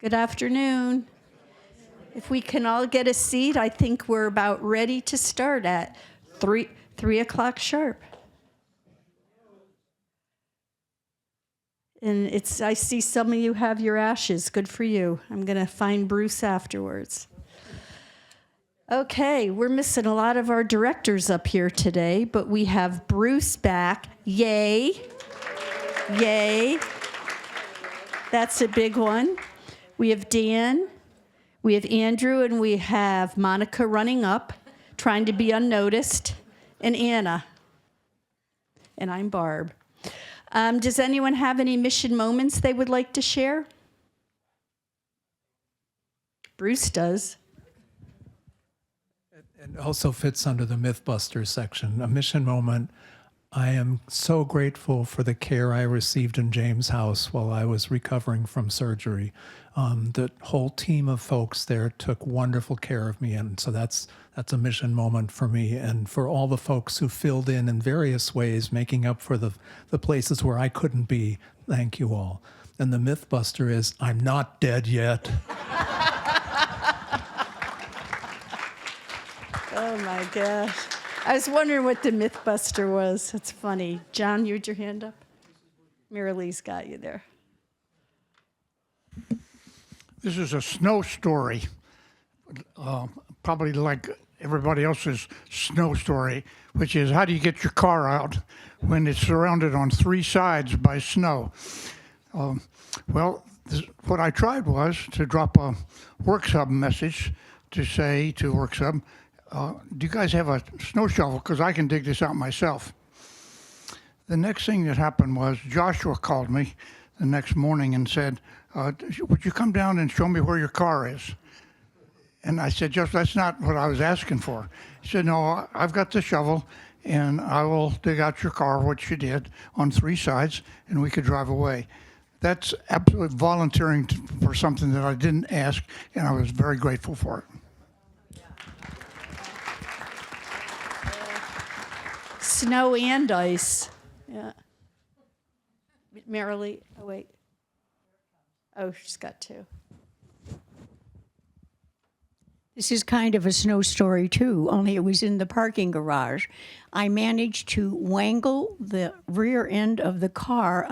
Good afternoon. If we can all get a seat, I think we're about ready to start at 3 o'clock sharp. And I see some of you have your ashes. Good for you. I'm going to find Bruce afterwards. Okay, we're missing a lot of our directors up here today, but we have Bruce back. Yay. Yay. That's a big one. We have Dan, we have Andrew, and we have Monica running up, trying to be unnoticed, and Anna. And I'm Barb. Does anyone have any mission moments they would like to share? Bruce does. It also fits under the Mythbusters section. A mission moment. I am so grateful for the care I received in James' house while I was recovering from surgery. The whole team of folks there took wonderful care of me, and so that's a mission moment for me, and for all the folks who filled in various ways, making up for the places where I couldn't be. Thank you all. And the Mythbuster is, I'm not dead yet. Oh my gosh. I was wondering what the Mythbuster was. That's funny. John, you had your hand up? Mary Lee's got you there. This is a snow story, probably like everybody else's snow story, which is how do you get your car out when it's surrounded on three sides by snow? What I tried was to drop a WorkSub message to say to WorkSub, do you guys have a snow shovel? Because I can dig this out myself. The next thing that happened was Joshua called me the next morning and said, would you come down and show me where your car is? And I said, Josh, that's not what I was asking for. He said, no, I've got the shovel and I will dig out your car, which you did, on three sides, and we could drive away. That's absolutely volunteering for something that I didn't ask, and I was very grateful for it. Snow and ice. Yeah. Marilee, oh wait. Oh, she's got two. This is kind of a snow story too, only it was in the parking garage. I managed to wangle the rear end of the car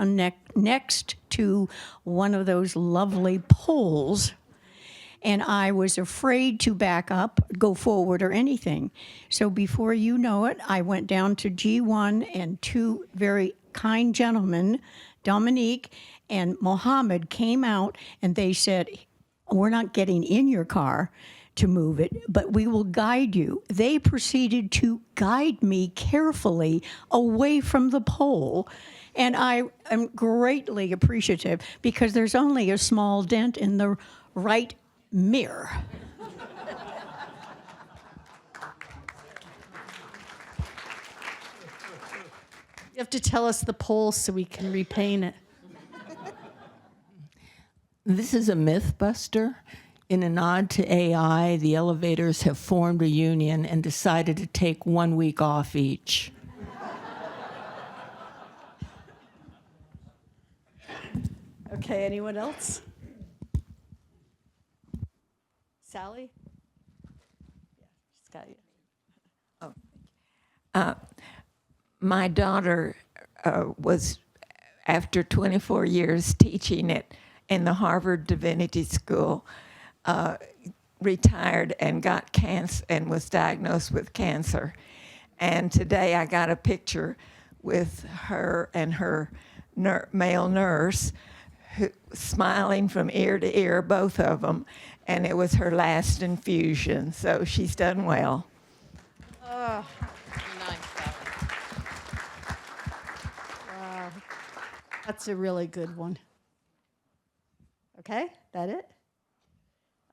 next to one of those lovely poles, and I was afraid to back up, go forward, or anything. So before you know it, I went down to G1, and two very kind gentlemen, Dominique and Mohammed, came out, and they said, we're not getting in your car to move it, but we will guide you. They proceeded to guide me carefully away from the pole, and I am greatly appreciative because there's only a small dent in the right mirror. You have to tell us the pole so we can repaint it. This is a Mythbuster. In a nod to AI, the elevators have formed a union and decided to take 1 week off each. Okay, anyone else? Sally? Yeah, she's got you. My daughter was, after 24 years teaching in the Harvard Divinity School, retired and got cancer and was diagnosed with cancer. And today I got a picture with her and her male nurse smiling from ear to ear, both of them, and it was her last infusion, so she's done well. Oh. Wow. That's a really good one. Okay, that it?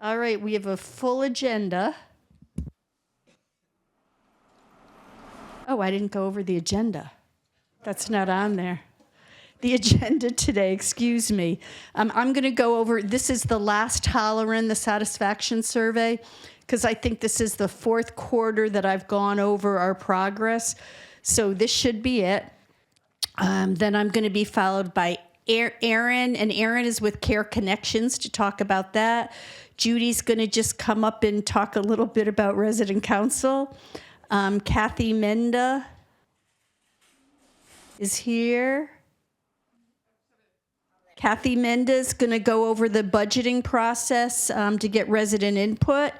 All right, we have a full agenda. Oh, I didn't go over the agenda. That's not on there. The agenda today, excuse me. I'm going to go over, this is the last holler in the satisfaction survey, because I think this is the fourth quarter that I've gone over our progress. So this should be it. Then I'm going to be followed by Aaron, and Aaron is with Care Connections to talk about that. Judy's going to just come up and talk a little bit about resident council. Kathy Menda is here. Kathy Menda is going to go over the budgeting process to get resident input.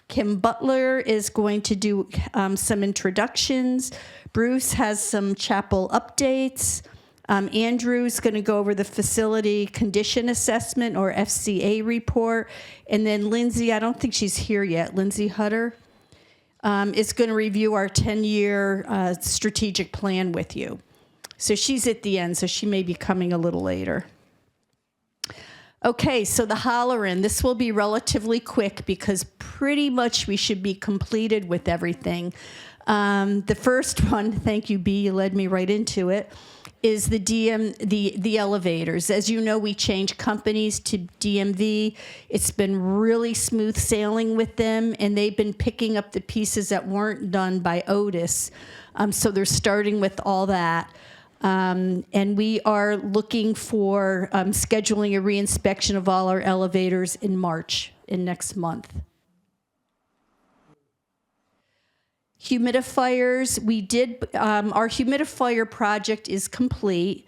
Kim Butler is going to do some introductions. Bruce has some chapel updates. Andrew's going to go over the facility condition assessment or FCA report. And then Lindsay, I don't think she's here yet, Lindsay Hutter, is going to review our 10-year strategic plan with you. So she's at the end, so she may be coming a little later. Okay, so the holler-in, this will be relatively quick because pretty much we should be completed with everything. The first one, thank you, B, you led me right into it, is the elevators. As you know, we changed companies to DMV. It's been really smooth sailing with them, and they've been picking up the pieces that weren't done by Otis. So they're starting with all that. And we are looking for scheduling a reinspection of all our elevators in March, in next month. Humidifiers, our humidifier project is complete.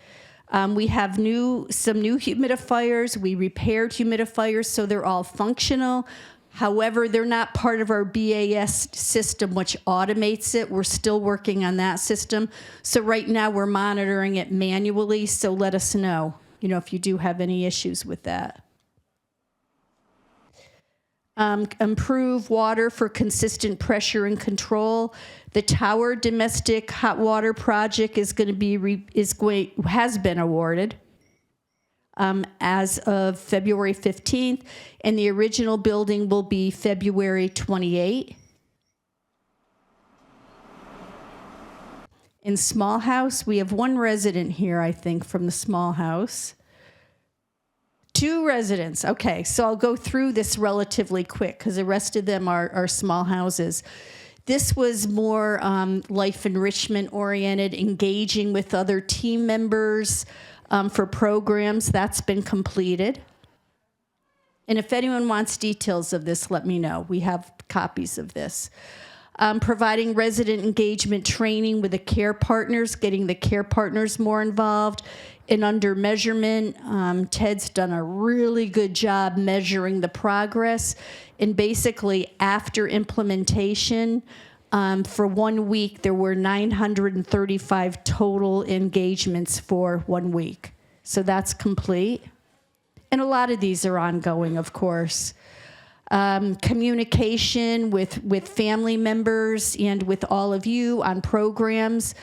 We have some new humidifiers. We repaired humidifiers, so they're all functional. However, they're not part of our BAS system, which automates it. We're still working on that system. So right now we're monitoring it manually, so let us know, if you do have any issues with that. Improve water for consistent pressure and control. The Tower Domestic Hot Water Project has been awarded as of February 15th, and the original building will be February 28th. In Small House, we have one resident here, I think, from the Small House. 2 residents. Okay, so I'll go through this relatively quick because the rest of them are small houses. This was more life enrichment oriented, engaging with other team members for programs. That's been completed. And if anyone wants details of this, let me know. We have copies of this. Providing resident engagement training with the care partners, getting the care partners more involved. And under measurement, Ted's done a really good job measuring the progress. And basically, after implementation, for 1 week, there were 935 total engagements for 1 week. So that's complete. And a lot of these are ongoing, of course. Communication with family members and with all of you on programs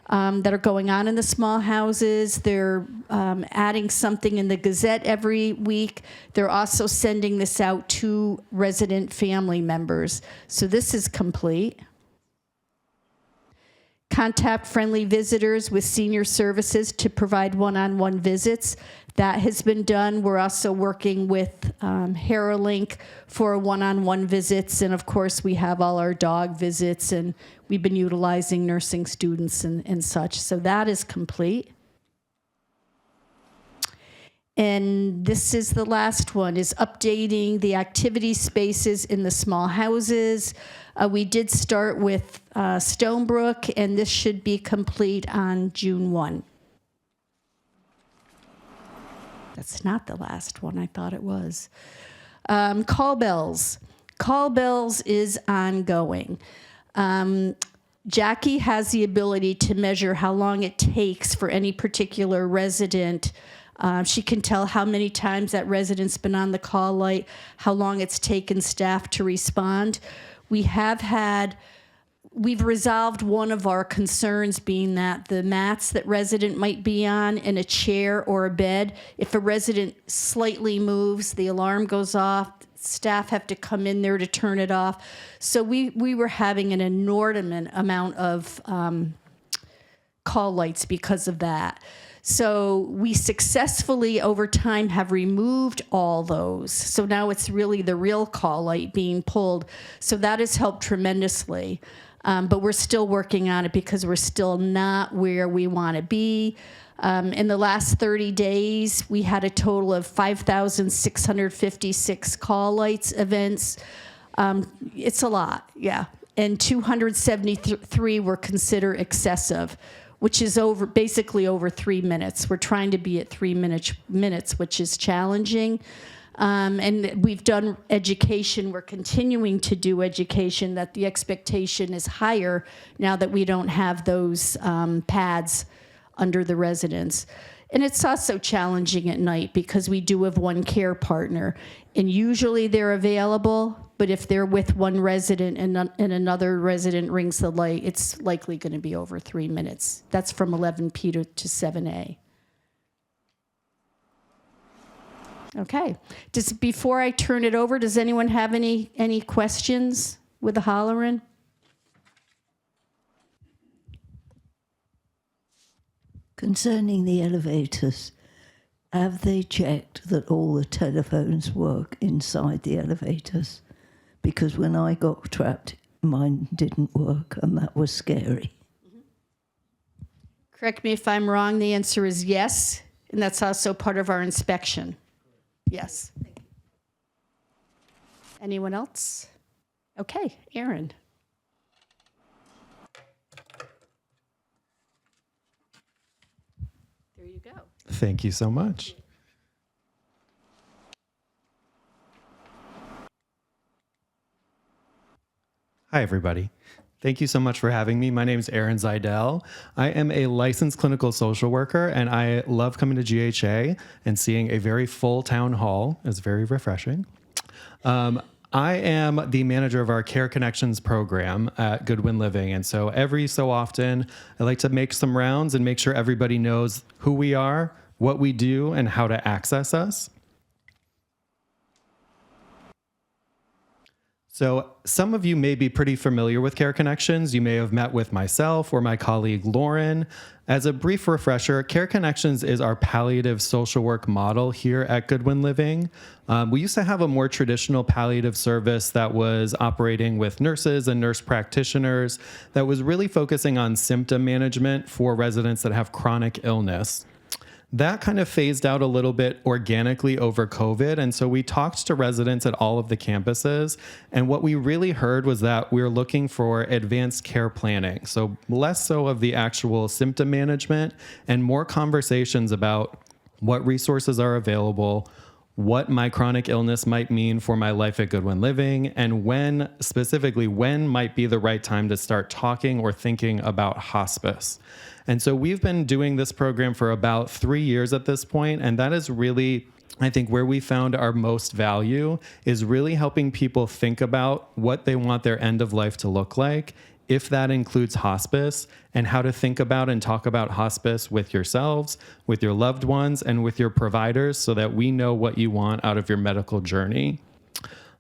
that are going on in the small houses. They're adding something in the Gazette every week. They're also sending this out to resident family members. So this is complete. Contact friendly visitors with senior services to provide one-on-one visits. That has been done. We're also working with HeroLink for one-on-one visits. And of course, we have all our dog visits, and we've been utilizing nursing students and such. So that is complete. And this is the last one, is updating the activity spaces in the small houses. We did start with Stonebrook, and this should be complete on June 1. That's not the last one. I thought it was. Call bells. Call bells is ongoing. Jackie has the ability to measure how long it takes for any particular resident. She can tell how many times that resident's been on the call light, how long it's taken staff to respond. We've resolved one of our concerns, being that the mats that resident might be on in a chair or a bed, if a resident slightly moves, the alarm goes off, staff have to come in there to turn it off. So we were having an inordinate amount of call lights because of that. So we successfully, over time, have removed all those. So now it's really the real call light being pulled. So that has helped tremendously. But we're still working on it because we're still not where we want to be. In the last 30 days, we had a total of 5,656 call lights events. It's a lot, yeah. And 273 were considered excessive, which is basically over 3 minutes. We're trying to be at 3 minutes, which is challenging. And we've done education. We're continuing to do education, that the expectation is higher now that we don't have those pads under the residents. And it's also challenging at night because we do have one care partner. And usually they're available, but if they're with one resident and another resident rings the light, it's likely going to be over 3 minutes. That's from 11P to 7A. Okay. Before I turn it over, does anyone have any questions with the hollering? Concerning the elevators, have they checked that all the telephones work inside the elevators? Because when I got trapped, mine didn't work, and that was scary. Correct me if I'm wrong, the answer is yes, and that's also part of our inspection. Yes. Anyone else? Okay, Aaron. There you go. Thank you so much. Hi, everybody. Thank you so much for having me. My name is Aaron Zidell. I am a licensed clinical social worker, and I love coming to GHA and seeing a very full town hall. It's very refreshing. I am the manager of our Care Connections program at Goodwin Living. And so every so often, I like to make some rounds and make sure everybody knows who we are, what we do, and how to access us. So some of you may be pretty familiar with Care Connections. You may have met with myself or my colleague Lauren. As a brief refresher, Care Connections is our palliative social work model here at Goodwin Living. We used to have a more traditional palliative service that was operating with nurses and nurse practitioners that was really focusing on symptom management for residents that have chronic illness. That kind of phased out a little bit organically over COVID. And so we talked to residents at all of the campuses. And what we really heard was that we're looking for advanced care planning. So less so of the actual symptom management and more conversations about what resources are available, what my chronic illness might mean for my life at Goodwin Living, and when might be the right time to start talking or thinking about hospice. And so we've been doing this program for about 3 years at this point, and that is really, I think, where we found our most value is really helping people think about what they want their end of life to look like, if that includes hospice, and how to think about and talk about hospice with yourselves, with your loved ones, and with your providers so that we know what you want out of your medical journey.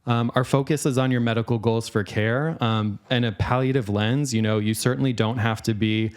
Our focus is on your medical goals for care, and a palliative lens. You certainly don't have to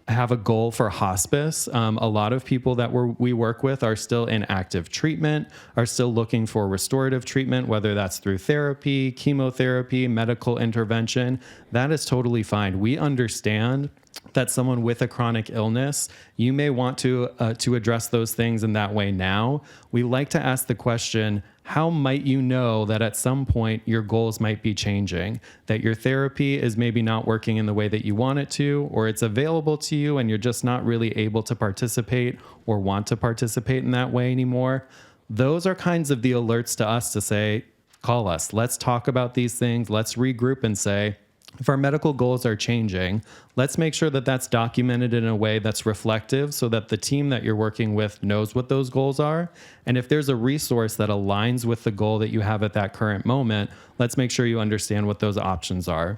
have a goal for hospice. A lot of people that we work with are still in active treatment, are still looking for restorative treatment, whether that's through therapy, chemotherapy, medical intervention. That is totally fine. We understand that someone with a chronic illness, you may want to address those things in that way now. We like to ask the question, how might you know that at some point your goals might be changing, that your therapy is maybe not working in the way that you want it to, or it's available to you and you're just not really able to participate or want to participate in that way anymore? Those are kinds of the alerts to us to say, call us. Let's talk about these things. Let's regroup and say, if our medical goals are changing, let's make sure that that's documented in a way that's reflective so that the team that you're working with knows what those goals are. And if there's a resource that aligns with the goal that you have at that current moment, let's make sure you understand what those options are.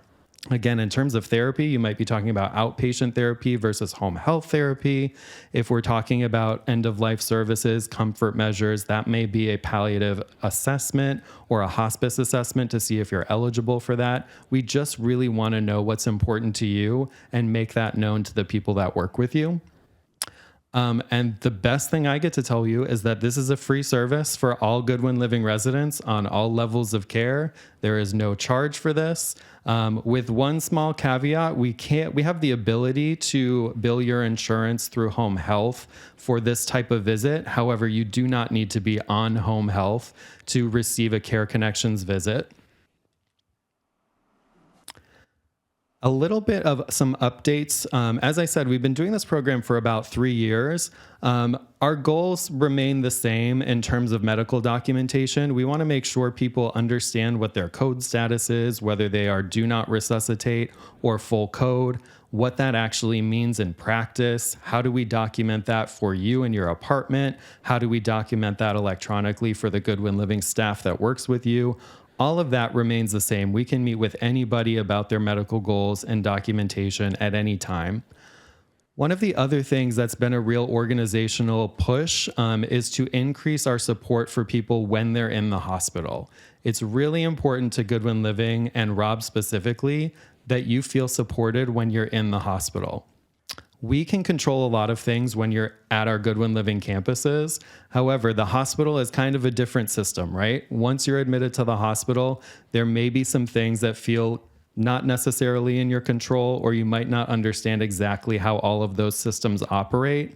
Again, in terms of therapy, you might be talking about outpatient therapy versus home health therapy. If we're talking about end-of-life services, comfort measures, that may be a palliative assessment or a hospice assessment to see if you're eligible for that. We just really want to know what's important to you and make that known to the people that work with you. And the best thing I get to tell you is that this is a free service for all Goodwin Living residents on all levels of care. There is no charge for this. With one small caveat, we have the ability to bill your insurance through home health for this type of visit. However, you do not need to be on home health to receive a Care Connections visit. A little bit of some updates. As I said, we've been doing this program for about 3 years. Our goals remain the same in terms of medical documentation. We want to make sure people understand what their code status is, whether they are do not resuscitate or full code, what that actually means in practice. How do we document that for you in your apartment? How do we document that electronically for the Goodwin Living staff that works with you? All of that remains the same. We can meet with anybody about their medical goals and documentation at any time. One of the other things that's been a real organizational push is to increase our support for people when they're in the hospital. It's really important to Goodwin Living and Rob specifically that you feel supported when you're in the hospital. We can control a lot of things when you're at our Goodwin Living campuses. However, the hospital is kind of a different system, right? Once you're admitted to the hospital, there may be some things that feel not necessarily in your control, or you might not understand exactly how all of those systems operate.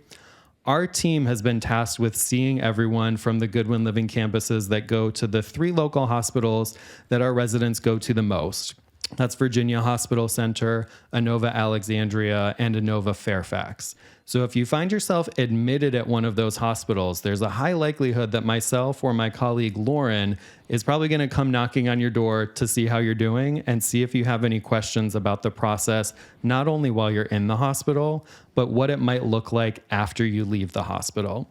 Our team has been tasked with seeing everyone from the Goodwin Living campuses that go to the 3 local hospitals that our residents go to the most. That's Virginia Hospital Center, Inova Alexandria, and Inova Fairfax. So if you find yourself admitted at one of those hospitals, there's a high likelihood that myself or my colleague Lauren is probably going to come knocking on your door to see how you're doing and see if you have any questions about the process, not only while you're in the hospital, but what it might look like after you leave the hospital.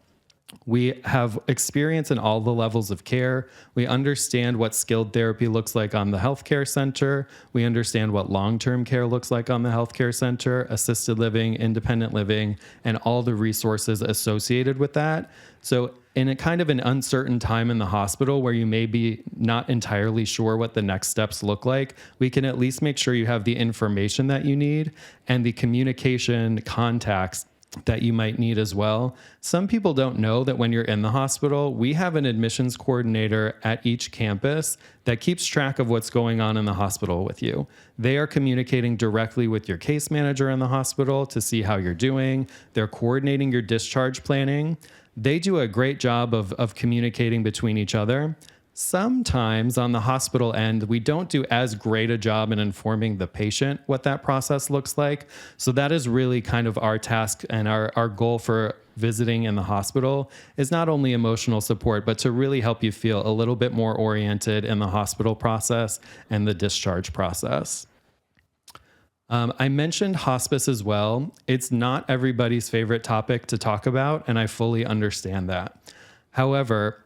We have experience in all the levels of care. We understand what skilled therapy looks like on the healthcare center. We understand what long-term care looks like on the healthcare center, assisted living, independent living, and all the resources associated with that. So in a kind of an uncertain time in the hospital where you may be not entirely sure what the next steps look like, we can at least make sure you have the information that you need and the communication contacts that you might need as well. Some people don't know that when you're in the hospital, we have an admissions coordinator at each campus that keeps track of what's going on in the hospital with you. They are communicating directly with your case manager in the hospital to see how you're doing. They're coordinating your discharge planning. They do a great job of communicating between each other. Sometimes on the hospital end, we don't do as great a job in informing the patient what that process looks like. So that is really kind of our task, and our goal for visiting in the hospital is not only emotional support, but to really help you feel a little bit more oriented in the hospital process and the discharge process. I mentioned hospice as well. It's not everybody's favorite topic to talk about, and I fully understand that. However,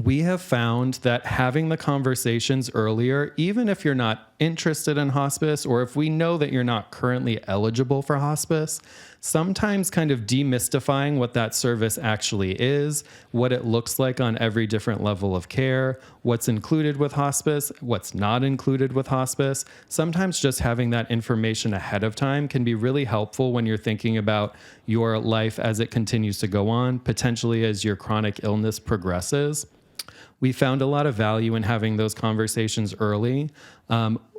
we have found that having the conversations earlier, even if you're not interested in hospice, or if we know that you're not currently eligible for hospice, sometimes kind of demystifying what that service actually is, what it looks like on every different level of care, what's included with hospice, what's not included with hospice. Sometimes just having that information ahead of time can be really helpful when you're thinking about your life as it continues to go on, potentially as your chronic illness progresses. We found a lot of value in having those conversations early.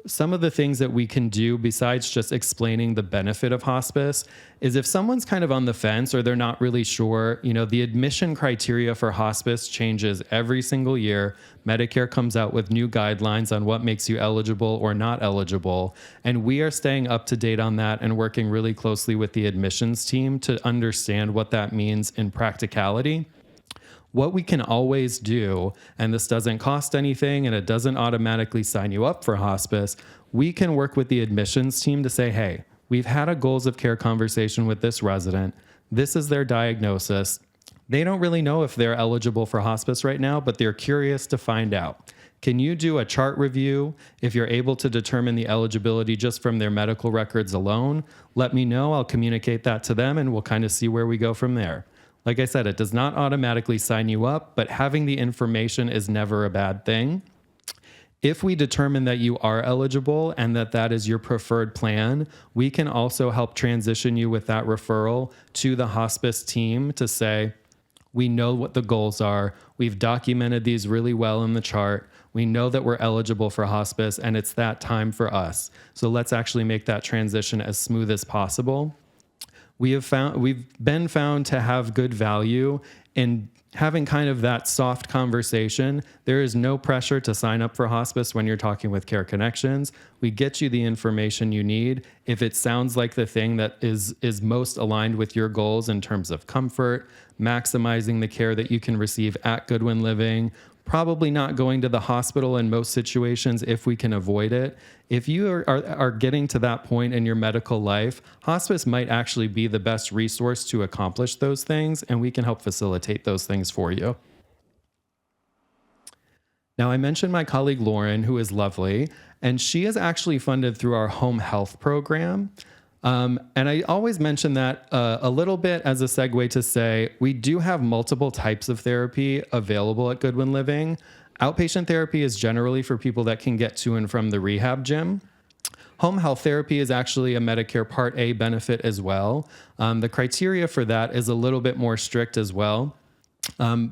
Some of the things that we can do besides just explaining the benefit of hospice is if someone's kind of on the fence or they're not really sure, the admission criteria for hospice changes every single year. Medicare comes out with new guidelines on what makes you eligible or not eligible. And we are staying up to date on that and working really closely with the admissions team to understand what that means in practicality. What we can always do, and this doesn't cost anything and it doesn't automatically sign you up for hospice, we can work with the admissions team to say, hey, we've had a goals of care conversation with this resident. This is their diagnosis. They don't really know if they're eligible for hospice right now, but they're curious to find out. Can you do a chart review? If you're able to determine the eligibility just from their medical records alone, let me know. I'll communicate that to them and we'll kind of see where we go from there. Like I said, it does not automatically sign you up, but having the information is never a bad thing. If we determine that you are eligible and that that is your preferred plan, we can also help transition you with that referral to the hospice team to say, we know what the goals are. We've documented these really well in the chart. We know that we're eligible for hospice and it's that time for us. So let's actually make that transition as smooth as possible. We've been found to have good value in having kind of that soft conversation. There is no pressure to sign up for hospice when you're talking with Care Connections. We get you the information you need. If it sounds like the thing that is most aligned with your goals in terms of comfort, maximizing the care that you can receive at Goodwin Living, probably not going to the hospital in most situations if we can avoid it. If you are getting to that point in your medical life, hospice might actually be the best resource to accomplish those things, and we can help facilitate those things for you. Now, I mentioned my colleague Lauren, who is lovely, and she is actually funded through our home health program. And I always mention that a little bit as a segue to say, we do have multiple types of therapy available at Goodwin Living. Outpatient therapy is generally for people that can get to and from the rehab gym. Home health therapy is actually a Medicare Part A benefit as well. The criteria for that is a little bit more strict as well.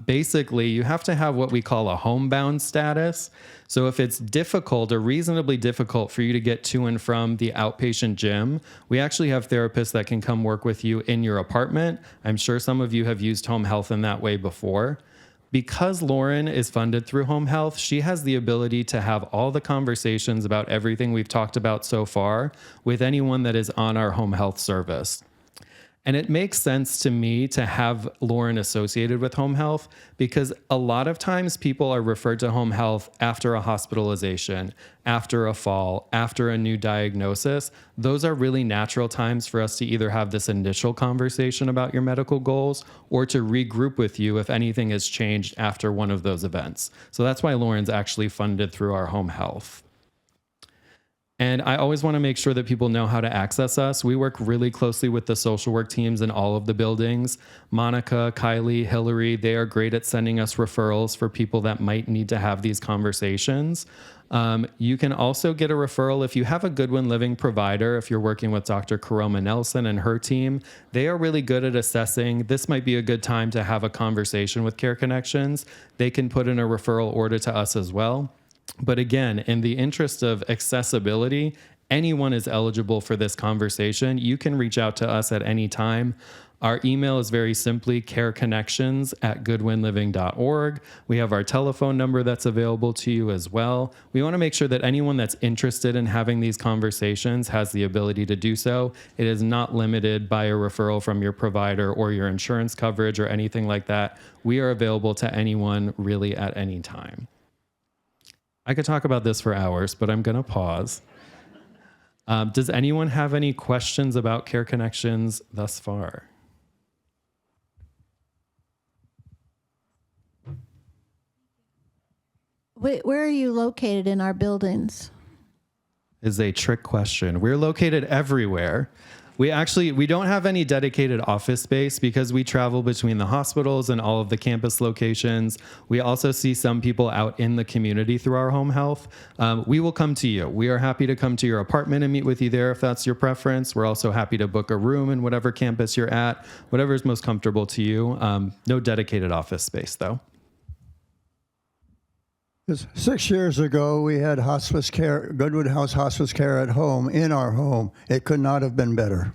Basically, you have to have what we call a homebound status. So if it's difficult or reasonably difficult for you to get to and from the outpatient gym, we actually have therapists that can come work with you in your apartment. I'm sure some of you have used home health in that way before. Because Lauren is funded through home health, she has the ability to have all the conversations about everything we've talked about so far with anyone that is on our home health service. And it makes sense to me to have Lauren associated with home health because a lot of times people are referred to home health after a hospitalization, after a fall, after a new diagnosis. Those are really natural times for us to either have this initial conversation about your medical goals or to regroup with you if anything has changed after one of those events. So that's why Lauren's actually funded through our home health. And I always want to make sure that people know how to access us. We work really closely with the social work teams in all of the buildings. Monica, Kylie, Hillary, they are great at sending us referrals for people that might need to have these conversations. You can also get a referral if you have a Goodwin Living provider. If you're working with Dr. Karoma Nelson and her team, they are really good at assessing this might be a good time to have a conversation with Care Connections. They can put in a referral order to us as well. But again, in the interest of accessibility, anyone is eligible for this conversation. You can reach out to us at any time. Our email is very simply careconnections@goodwinliving.org. We have our telephone number that's available to you as well. We want to make sure that anyone that's interested in having these conversations has the ability to do so. It is not limited by a referral from your provider or your insurance coverage or anything like that. We are available to anyone really at any time. I could talk about this for hours, but I'm going to pause. Does anyone have any questions about Care Connections thus far? Where are you located in our buildings? Is a trick question. We're located everywhere. We don't have any dedicated office space because we travel between the hospitals and all of the campus locations. We also see some people out in the community through our home health. We will come to you. We are happy to come to your apartment and meet with you there if that's your preference. We're also happy to book a room in whatever campus you're at, whatever is most comfortable to you. No dedicated office space though. 6 years ago, we had hospice care, Goodwood House hospice care at home, in our home. It could not have been better.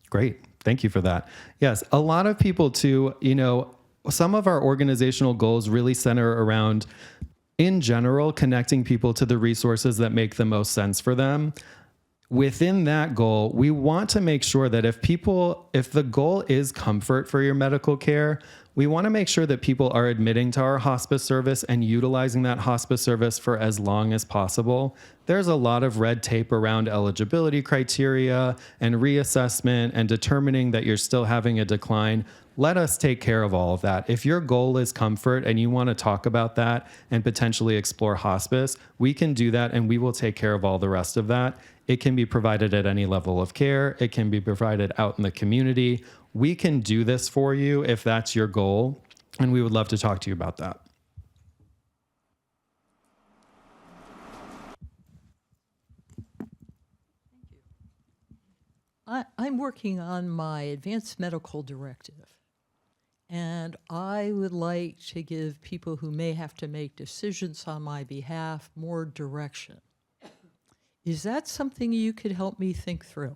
Great. Thank you for that. Yes, a lot of people too, some of our organizational goals really center around, in general, connecting people to the resources that make the most sense for them. Within that goal, we want to make sure that if the goal is comfort for your medical care, we want to make sure that people are admitting to our hospice service and utilizing that hospice service for as long as possible. There's a lot of red tape around eligibility criteria and reassessment and determining that you're still having a decline. Let us take care of all of that. If your goal is comfort and you want to talk about that and potentially explore hospice, we can do that and we will take care of all the rest of that. It can be provided at any level of care. It can be provided out in the community. We can do this for you if that's your goal, and we would love to talk to you about that. I'm working on my advanced medical directive, and I would like to give people who may have to make decisions on my behalf more direction. Is that something you could help me think through?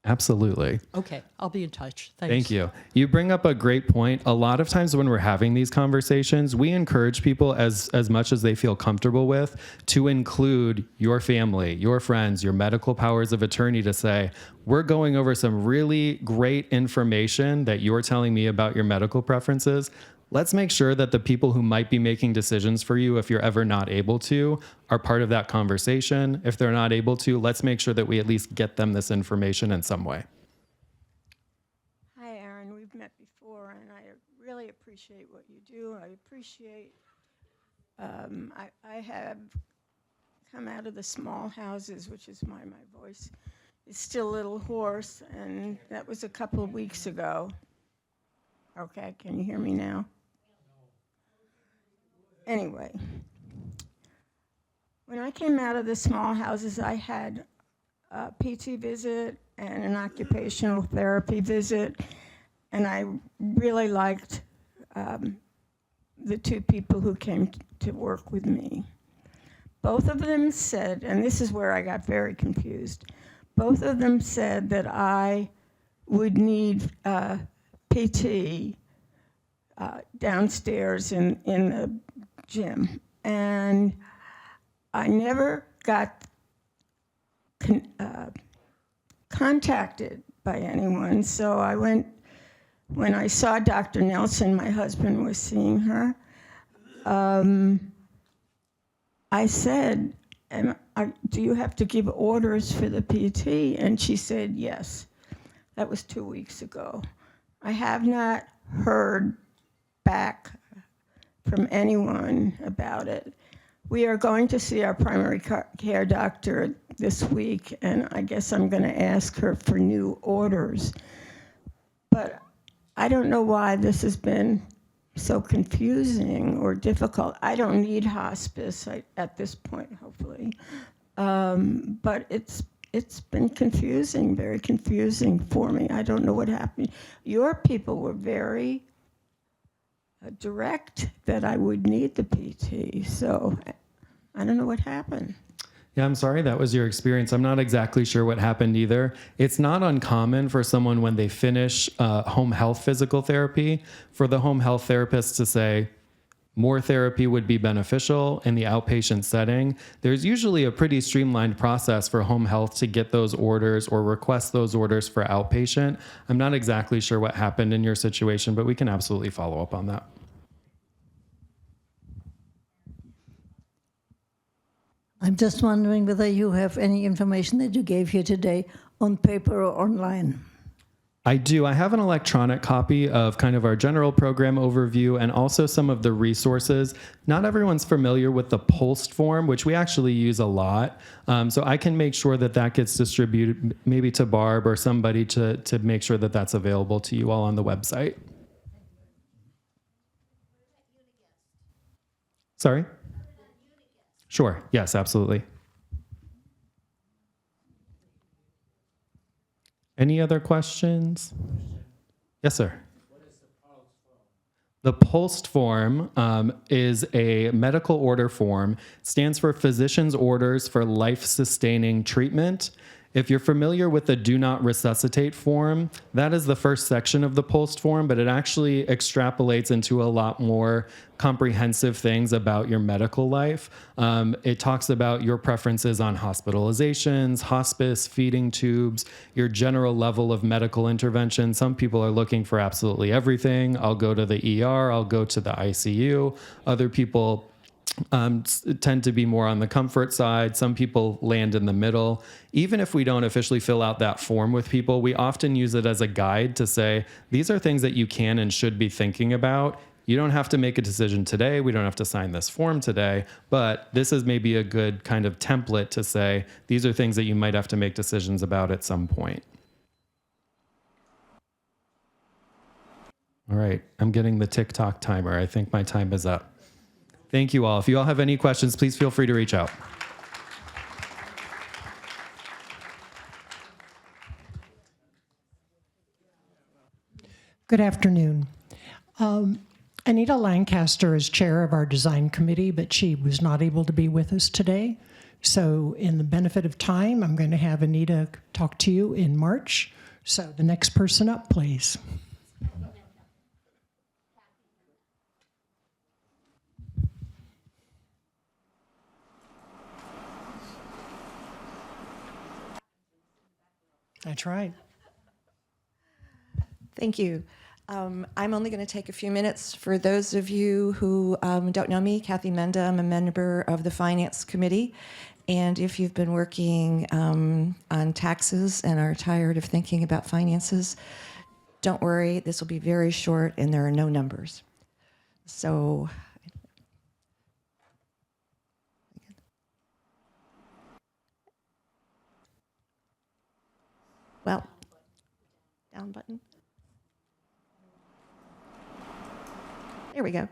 Absolutely. Okay, I'll be in touch. Thanks. Thank you. You bring up a great point. A lot of times when we're having these conversations, we encourage people as much as they feel comfortable with to include your family, your friends, your medical powers of attorney to say, we're going over some really great information that you're telling me about your medical preferences. Let's make sure that the people who might be making decisions for you, if you're ever not able to, are part of that conversation. If they're not able to, let's make sure that we at least get them this information in some way. Hi, Aaron. We've met before, and I really appreciate what you do. I appreciate, I have come out of the small houses, which is why my voice is still a little hoarse, and that was a couple of weeks ago. Okay, can you hear me now? Anyway, when I came out of the small houses, I had a PT visit and an occupational therapy visit, and I really liked the two people who came to work with me. Both of them said, and this is where I got very confused, both of them said that I would need PT downstairs in the gym, and I never got contacted by anyone. So I went, when I saw Dr. Nelson, my husband was seeing her, I said, do you have to give orders for the PT? And she said, yes. That was 2 weeks ago. I have not heard back from anyone about it. We are going to see our primary care doctor this week, and I guess I'm going to ask her for new orders. But I don't know why this has been so confusing or difficult. I don't need hospice at this point, hopefully. But it's been confusing, very confusing for me. I don't know what happened. Your people were very direct that I would need the PT, so I don't know what happened. Yeah, I'm sorry that was your experience. I'm not exactly sure what happened either. It's not uncommon for someone when they finish home health physical therapy, for the home health therapist to say, more therapy would be beneficial in the outpatient setting. There's usually a pretty streamlined process for home health to get those orders or request those orders for outpatient. I'm not exactly sure what happened in your situation, but we can absolutely follow up on that. I'm just wondering whether you have any information that you gave here today on paper or online. I do. I have an electronic copy of kind of our general program overview and also some of the resources. Not everyone's familiar with the POLST form, which we actually use a lot. So I can make sure that that gets distributed maybe to Barb or somebody to make sure that that's available to you all on the website. Sorry? Sure. Yes, absolutely. Any other questions? Yes, sir. What is the POLST form? The POLST form is a medical order form. It stands for Physician's Orders for Life-Sustaining Treatment. If you're familiar with the Do Not Resuscitate form, that is the first section of the POLST form, but it actually extrapolates into a lot more comprehensive things about your medical life. It talks about your preferences on hospitalizations, hospice, feeding tubes, your general level of medical intervention. Some people are looking for absolutely everything. I'll go to the ER, I'll go to the ICU. Other people tend to be more on the comfort side. Some people land in the middle. Even if we don't officially fill out that form with people, we often use it as a guide to say, these are things that you can and should be thinking about. You don't have to make a decision today. We don't have to sign this form today, but this is maybe a good kind of template to say, these are things that you might have to make decisions about at some point. All right, I'm getting the TikTok timer. I think my time is up. Thank you all. If you all have any questions, please feel free to reach out. Good afternoon. Anita Lancaster is chair of our design committee, but she was not able to be with us today. So in the benefit of time, I'm going to have Anita talk to you in March. So the next person up, please. That's right. Thank you. I'm only going to take a few minutes. For those of you who don't know me, Kathy Menda, I'm a member of the Finance Committee. And if you've been working on taxes and are tired of thinking about finances, don't worry, this will be very short and there are no numbers. So, well, down button. There we go.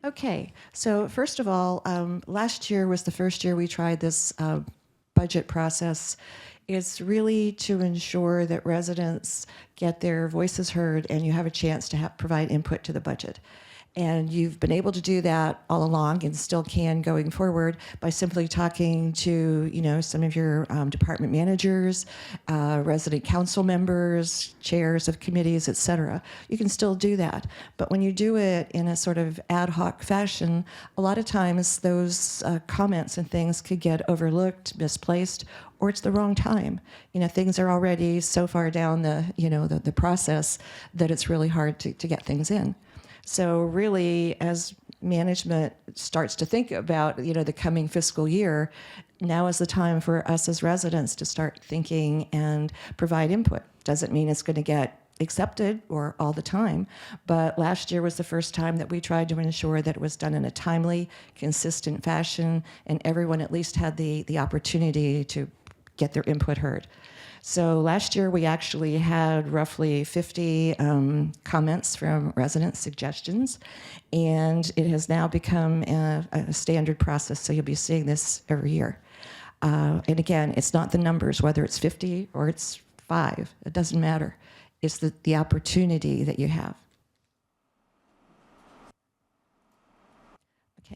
Okay, so first of all, last year was the first year we tried this budget process. It's really to ensure that residents get their voices heard and you have a chance to provide input to the budget. And you've been able to do that all along and still can going forward by simply talking to, some of your department managers, resident council members, chairs of committees, et cetera. You can still do that. But when you do it in a sort of ad hoc fashion, a lot of times those comments and things could get overlooked, misplaced, or it's the wrong time. Things are already so far down the process that it's really hard to get things in. So really, as management starts to think about, the coming fiscal year, now is the time for us as residents to start thinking and provide input. Doesn't mean it's going to get accepted or all the time, but last year was the first time that we tried to ensure that it was done in a timely, consistent fashion, and everyone at least had the opportunity to get their input heard. So last year we actually had roughly 50 comments from resident suggestions, and it has now become a standard process, so you'll be seeing this every year. And again, it's not the numbers, whether it's 50 or it's 5, it doesn't matter. It's the opportunity that you have.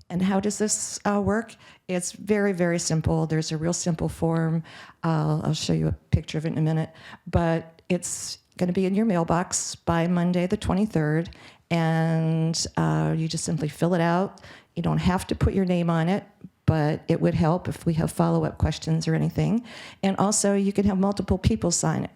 And how does this work? It's very, very simple. There's a real simple form. I'll show you a picture of it in a minute. But it's going to be in your mailbox by Monday the 23rd. And you just simply fill it out. You don't have to put your name on it, but it would help if we have follow-up questions or anything. And also, you can have multiple people sign it.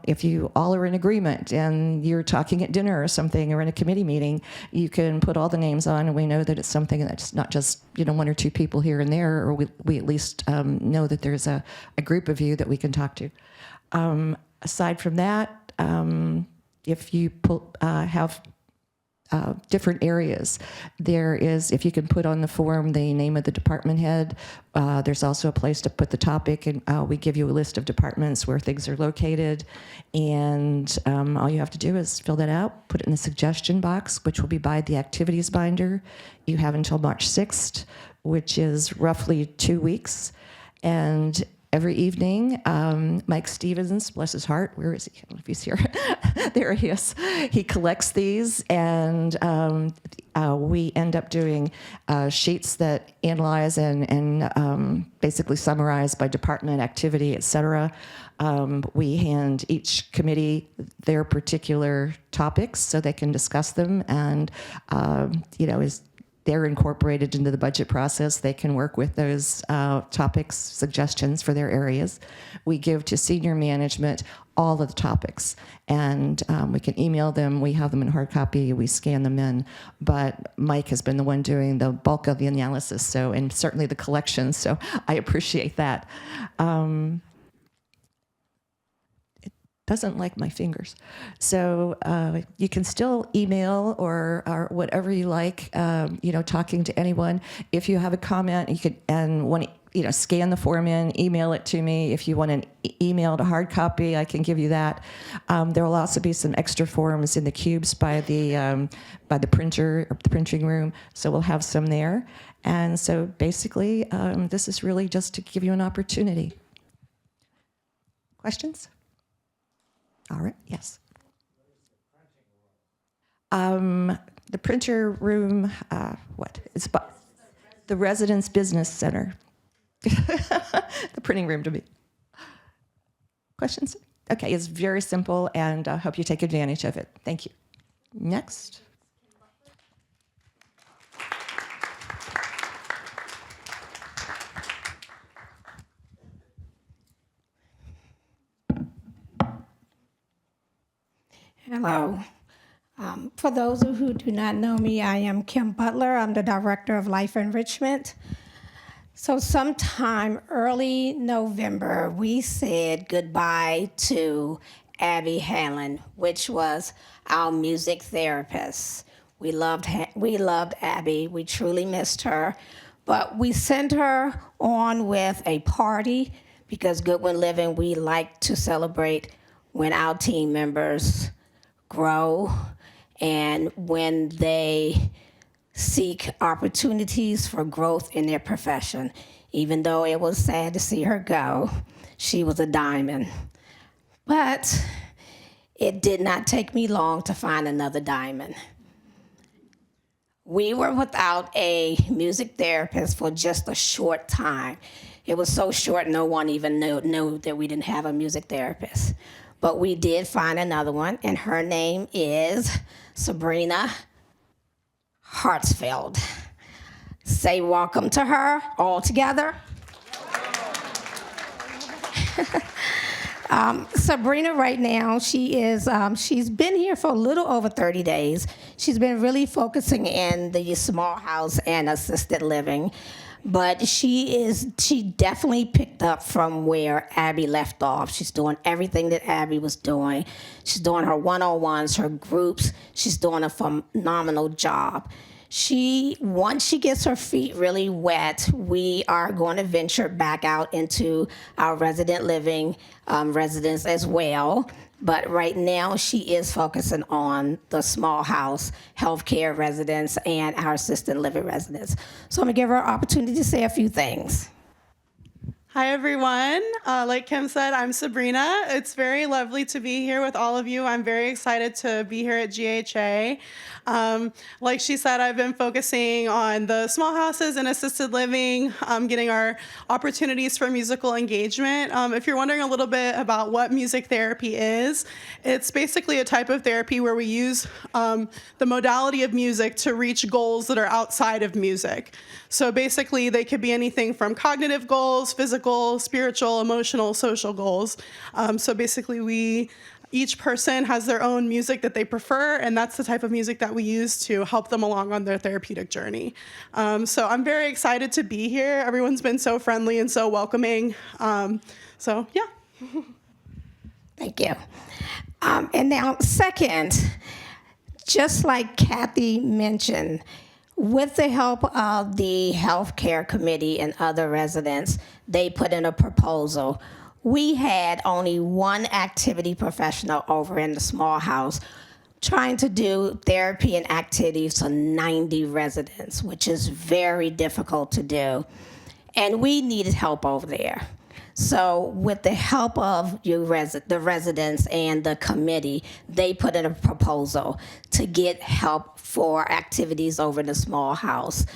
If you all are in agreement and you're talking at dinner or something or in a committee meeting, you can put all the names on, and we know that it's something that's not just, 1 or 2 people here and there, or we at least know that there's a group of you that we can talk to. Aside from that, if you have different areas. If you can put on the form the name of the department head, there's also a place to put the topic, and we give you a list of departments where things are located, and all you have to do is fill that out, put it in the suggestion box, which will be by the activities binder. You have until March 6th, which is roughly 2 weeks, and every evening, Mike Stevens, bless his heart, where is he? I don't know if he's here. There he is. He collects these, and we end up doing sheets that analyze and basically summarize by department, activity, et cetera. We hand each committee their particular topics so they can discuss them, and they're incorporated into the budget process. They can work with those topics, suggestions for their areas. We give to senior management all of the topics, and we can email them. We have them in hard copy. We scan them in. But Mike has been the one doing the bulk of the analysis, and certainly the collection, so I appreciate that. Doesn't like my fingers. So you can still email or whatever you like, talking to anyone. If you have a comment, you could, scan the form in, email it to me. If you want an email to hard copy, I can give you that. There will also be some extra forms in the cubes by the printer, or the printing room, so we'll have some there. And so basically, this is really just to give you an opportunity. Questions? All right, yes. The printer room, It's the Residence Business Center. The printing room to me. Questions? Okay, it's very simple, and I hope you take advantage of it. Thank you. Next. Hello. For those who do not know me, I am Kim Butler. I'm the Director of Life Enrichment. So sometime early November, we said goodbye to Abby Hanlon, which was our music therapist. We loved Abby. We truly missed her. But we sent her on with a party because Goodwin Living, we like to celebrate when our team members grow and when they seek opportunities for growth in their profession. Even though it was sad to see her go, she was a diamond. But it did not take me long to find another diamond. We were without a music therapist for just a short time. It was so short, no one even knew that we didn't have a music therapist. But we did find another one, and her name is Sabrina Hartsfield. Say welcome to her all together. Sabrina right now, she's been here for a little over 30 days. She's been really focusing in the small house and assisted living. But she definitely picked up from where Abby left off. She's doing everything that Abby was doing. She's doing her one-on-ones, her groups. She's doing a phenomenal job. Once she gets her feet really wet, we are going to venture back out into our resident living residence as well. But right now, she is focusing on the small house, healthcare residents, and our assisted living residents. So I'm gonna give her an opportunity to say a few things. Hi, everyone. Like Kim said, I'm Sabrina. It's very lovely to be here with all of you. I'm very excited to be here at GHA. Like she said, I've been focusing on the small houses and assisted living, getting our opportunities for musical engagement. If you're wondering a little bit about what music therapy is, it's basically a type of therapy where we use the modality of music to reach goals that are outside of music. So basically, they could be anything from cognitive goals, physical, spiritual, emotional, social goals. So basically, each person has their own music that they prefer, and that's the type of music that we use to help them along on their therapeutic journey. So I'm very excited to be here. Everyone's been so friendly and so welcoming. So yeah. Thank you. And now, second, just like Kathy mentioned, with the help of the healthcare committee and other residents, they put in a proposal. We had only one activity professional over in the small house trying to do therapy and activities to 90 residents, which is very difficult to do. And we needed help over there. So with the help of the residents and the committee, they put in a proposal to get help for activities over in the small house.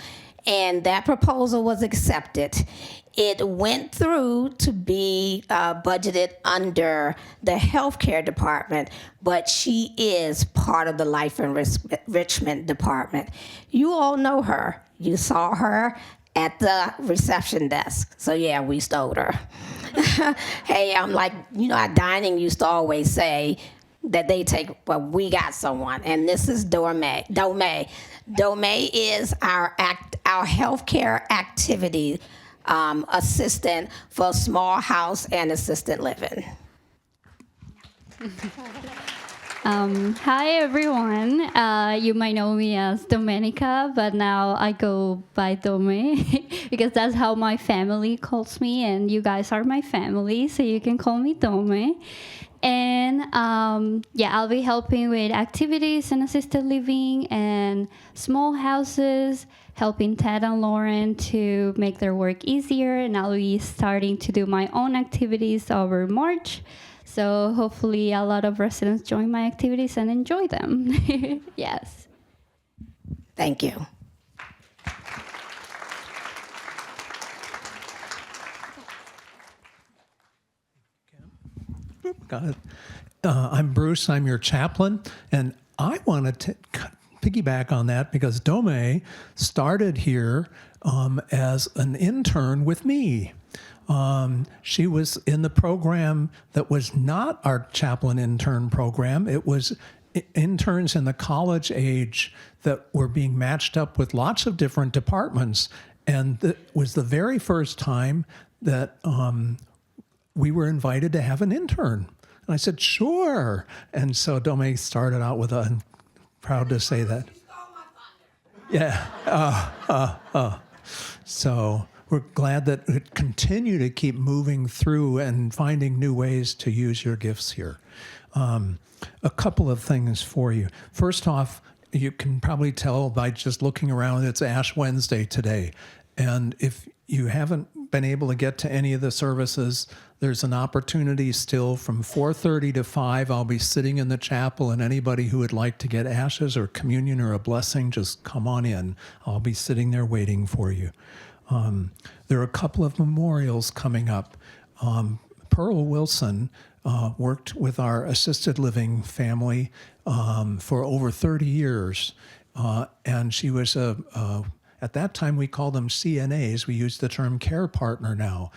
And that proposal was accepted. It went through to be budgeted under the healthcare department, but she is part of the life enrichment department. You all know her. You saw her at the reception desk. So yeah, we stole her. Hey, I'm like, at dining used to always say that they take, well, we got someone, and this is Domay. Domay is our healthcare activity assistant for small house and assisted living. Hi everyone. You might know me as Domenica, but now I go by Dome because that's how my family calls me, and you guys are my family, so you can call me Dome. And I'll be helping with activities and assisted living and small houses, helping Ted and Lauren to make their work easier, and I'll be starting to do my own activities over March. So hopefully a lot of residents join my activities and enjoy them. Yes. Thank you. Got it. I'm Bruce. I'm your chaplain, and I wanted to piggyback on that because Dome started here as an intern with me. She was in the program that was not our chaplain intern program. It was interns in the college age that were being matched up with lots of different departments, and it was the very first time that we were invited to have an intern. And I said, sure. And so Dome started out with I'm proud to say that. Yeah. So we're glad that it continue to keep moving through and finding new ways to use your gifts here. A couple of things for you. First off, you can probably tell by just looking around, it's Ash Wednesday today. And if you haven't been able to get to any of the services, there's an opportunity still from 4:30 to 5. I'll be sitting in the chapel, and anybody who would like to get ashes or communion or a blessing, just come on in. I'll be sitting there waiting for you. There are a couple of memorials coming up. Pearl Wilson worked with our assisted living family for over 30 years, and she was at that time, we called them CNAs. We use the term care partner now.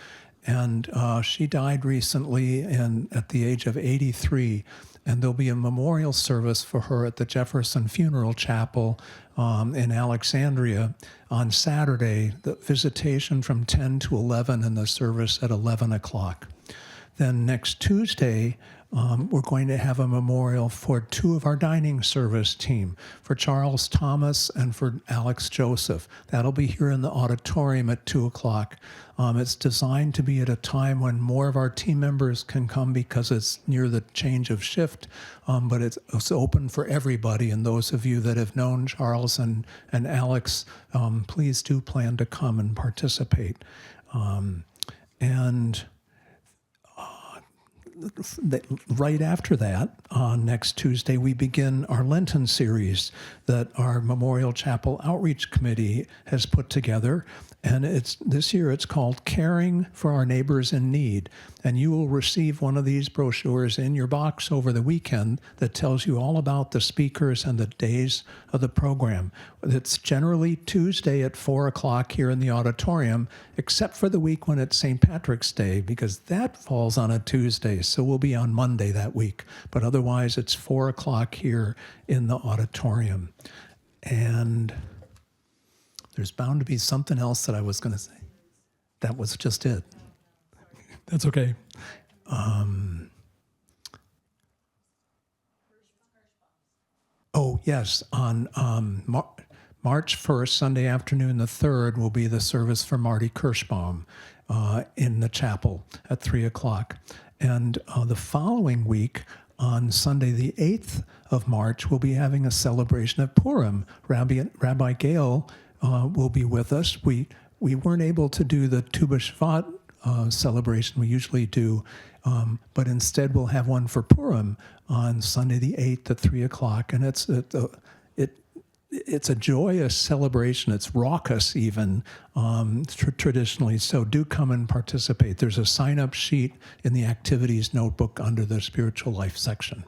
And she died recently at the age of 83. And there'll be a memorial service for her at the Jefferson Funeral Chapel in Alexandria on Saturday, the visitation from 10 to 11 and the service at 11 o'clock. Then next Tuesday, we're going to have a memorial for two of our dining service team, for Charles Thomas and for Alex Joseph. That'll be here in the auditorium at 2 o'clock. It's designed to be at a time when more of our team members can come because it's near the change of shift, but it's open for everybody. And those of you that have known Charles and Alex, please do plan to come and participate. Right after that, on next Tuesday, we begin our Lenten series that our Memorial Chapel Outreach Committee has put together. And this year it's called Caring for Our Neighbors in Need. And you will receive one of these brochures in your box over the weekend that tells you all about the speakers and the days of the program. It's generally Tuesday at 4 o'clock here in the auditorium, except for the week when it's St. Patrick's Day, because that falls on a Tuesday. So we'll be on Monday that week. But otherwise, it's 4 o'clock here in the auditorium. And there's bound to be something else that I was going to say. That was just it. That's okay. Oh, yes. On March 1st, Sunday afternoon, the 3rd, will be the service for Marty Kirschbaum in the chapel at 3 o'clock. And the following week, on Sunday, the 8th of March, we'll be having a celebration of Purim. Rabbi Gale will be with us. We weren't able to do the Tu B'Shvat celebration we usually do, but instead we'll have one for Purim on Sunday the 8th at 3 o'clock, and it's a joyous celebration. It's raucous even traditionally, so do come and participate. There's a sign-up sheet in the activities notebook under the spiritual life section.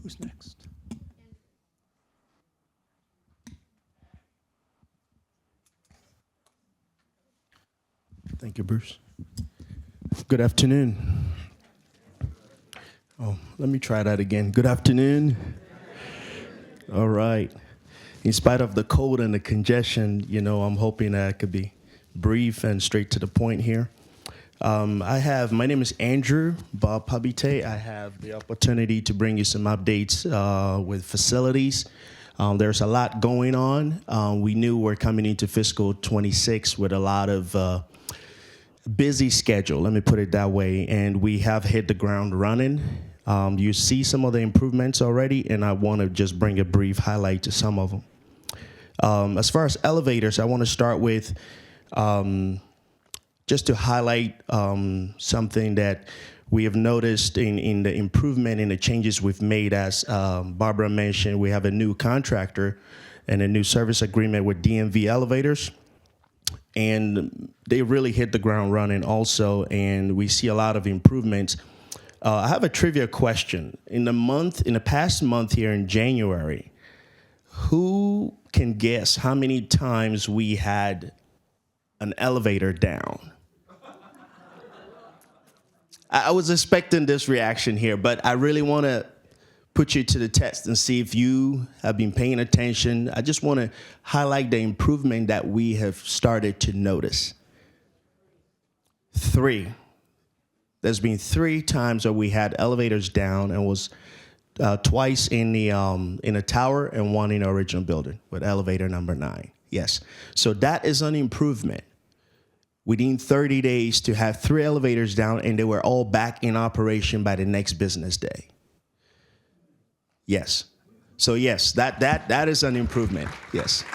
Who's next? Thank you, Bruce. Good afternoon. Oh, let me try that again. Good afternoon. All right. In spite of the cold and the congestion, I'm hoping that I could be brief and straight to the point here. My name is Andrew Bob Pabite. I have the opportunity to bring you some updates with facilities. There's a lot going on. We knew we're coming into fiscal 26 with a lot of busy schedule, let me put it that way, and we have hit the ground running. You see some of the improvements already, and I want to just bring a brief highlight to some of them. As far as elevators, I want to start with just to highlight something that We have noticed in the improvement in the changes we've made, as Barbara mentioned, we have a new contractor and a new service agreement with DMV Elevators. And they really hit the ground running also, and we see a lot of improvements. I have a trivia question. In the past month here in January, who can guess how many times we had an elevator down? I was expecting this reaction here, but I really want to put you to the test and see if you have been paying attention. I just want to highlight the improvement that we have started to notice. 3. There's been 3 times where we had elevators down, and was twice in the tower and 1 in the original building with elevator number 9. Yes. So that is an improvement. Within 30 days to have 3 elevators down, and they were all back in operation by the next business day. Yes. So yes, that is an improvement. Yes.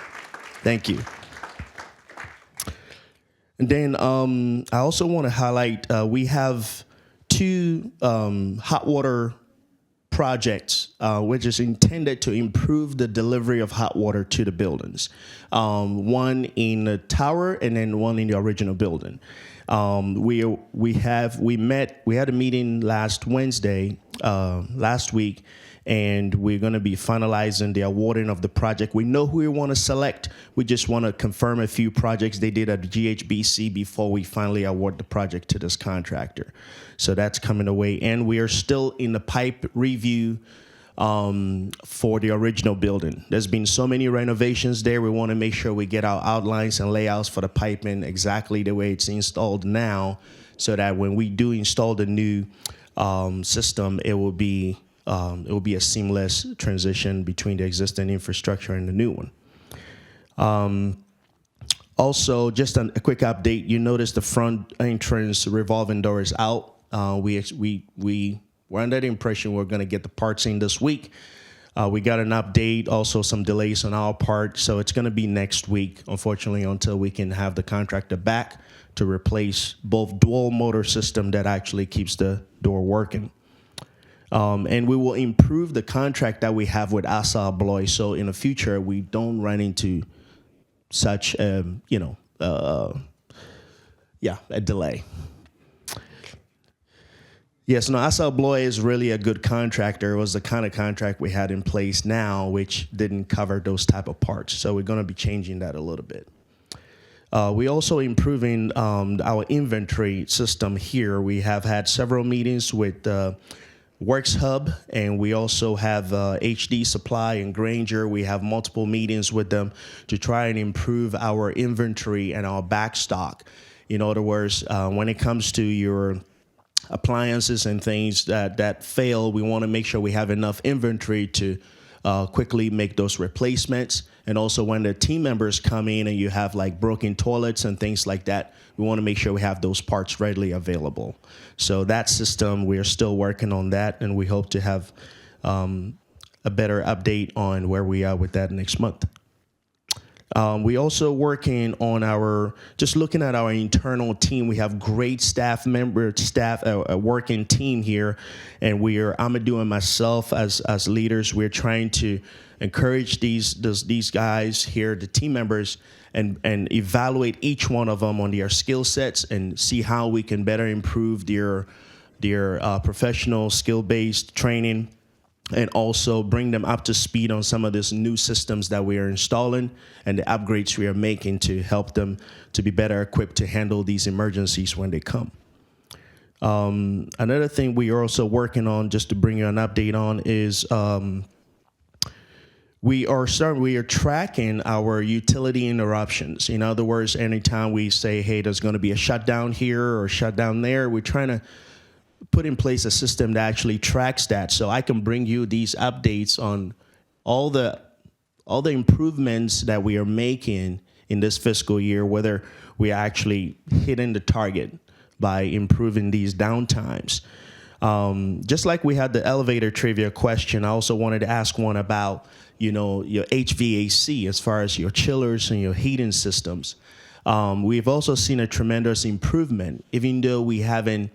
Thank you. And then I also want to highlight we have 2 hot water projects which is intended to improve the delivery of hot water to the buildings. One in the tower and then one in the original building. We had a meeting last Wednesday, last week, and we're going to be finalizing the awarding of the project. We know who we want to select. We just want to confirm a few projects they did at the GHBC before we finally award the project to this contractor. So that's coming away. And we are still in the pipe review for the original building. There's been so many renovations there. We want to make sure we get our outlines and layouts for the piping exactly the way it's installed now, so that when we do install the new system, it will be a seamless transition between the existing infrastructure and the new one. Also, just a quick update. You notice the front entrance revolving door is out. We're under the impression we're going to get the parts in this week. We got an update, also some delays on our part, so it's going to be next week, unfortunately, until we can have the contractor back to replace both dual motor system that actually keeps the door working. And we will improve the contract that we have with Assa Abloy, so in the future we don't run into such a delay. Yes, no, Assa Abloy is really a good contractor. It was the kind of contract we had in place now, which didn't cover those type of parts. So we're going to be changing that a little bit. We also improving our inventory system here. We have had several meetings with Works Hub, and we also have HD Supply and Granger. We have multiple meetings with them to try and improve our inventory and our back stock. In other words, when it comes to your appliances and things that fail, we want to make sure we have enough inventory to quickly make those replacements. And also when the team members come in and you have like broken toilets and things like that, we want to make sure we have those parts readily available. So that system, we are still working on that, and we hope to have a better update on where we are with that next month. We also working on just looking at our internal team. We have great a working team here, and Amadou and myself as leaders, we're trying to encourage these guys here, the team members, and evaluate each one of them on their skill sets and see how we can better improve their professional skill-based training, and also bring them up to speed on some of these new systems that we are installing and the upgrades we are making to help them to be better equipped to handle these emergencies when they come. Another thing we are also working on, just to bring you an update on, is we are tracking our utility interruptions. In other words, anytime we say, hey, there's going to be a shutdown here or a shutdown there, we're trying to put in place a system that actually tracks that, so I can bring you these updates on all the improvements that we are making in this fiscal year, whether we are actually hitting the target by improving these downtimes. Just like we had the elevator trivia question, I also wanted to ask one about your HVAC as far as your chillers and your heating systems. We've also seen a tremendous improvement, even though we haven't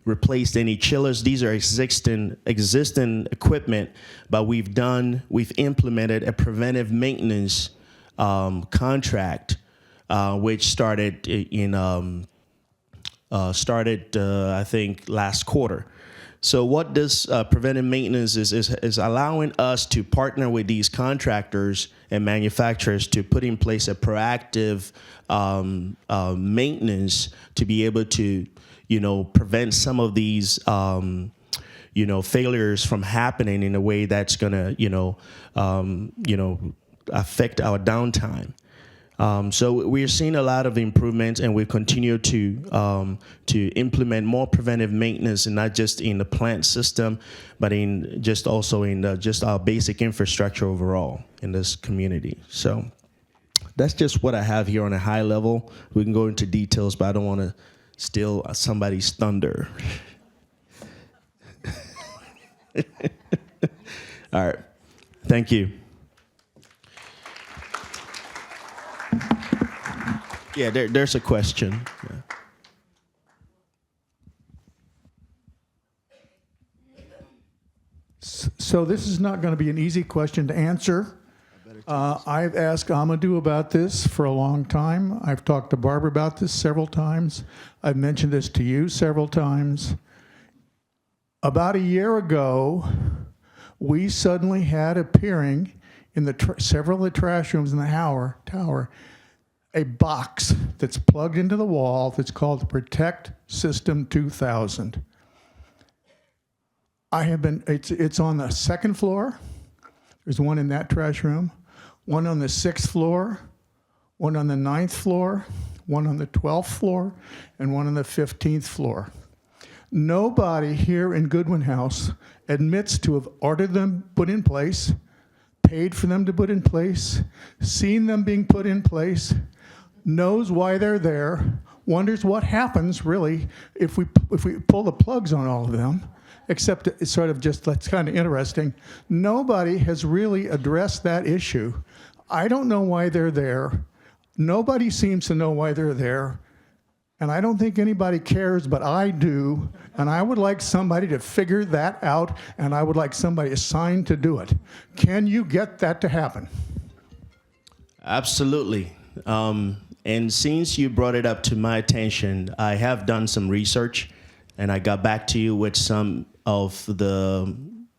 replaced any chillers. These are existing equipment, but we've implemented a preventive maintenance contract, which started I think last quarter. So what this preventive maintenance is allowing us to partner with these contractors and manufacturers to put in place a proactive maintenance to be able to, prevent some of these, failures from happening in a way that's gonna, affect our downtime. So we're seeing a lot of improvements, and we continue to implement more preventive maintenance, and not just in the plant system, but in just also in just our basic infrastructure overall in this community. So that's just what I have here on a high level. We can go into details, but I don't want to steal somebody's thunder. All right. Thank you. Yeah, there's a question. Yeah. So this is not going to be an easy question to answer. I've asked Amadou about this for a long time. I've talked to Barbara about this several times. I've mentioned this to you several times. About a year ago, we suddenly had appearing in the several of the trash rooms in the tower, a box that's plugged into the wall that's called the Protect System 2000. It's on the second floor. There's one in that trash room, one on the 6th floor, one on the 9th floor, one on the 12th floor, and one on the 15th floor. Nobody here in Goodwin House admits to have ordered them put in place, paid for them to put in place, seen them being put in place, knows why they're there, wonders what happens really if we pull the plugs on all of them, except it's sort of just, that's kind of interesting. Nobody has really addressed that issue. I don't know why they're there. Nobody seems to know why they're there. And I don't think anybody cares, but I do. And I would like somebody to figure that out, and I would like somebody assigned to do it. Can you get that to happen? Absolutely. And since you brought it up to my attention, I have done some research, and I got back to you with some of the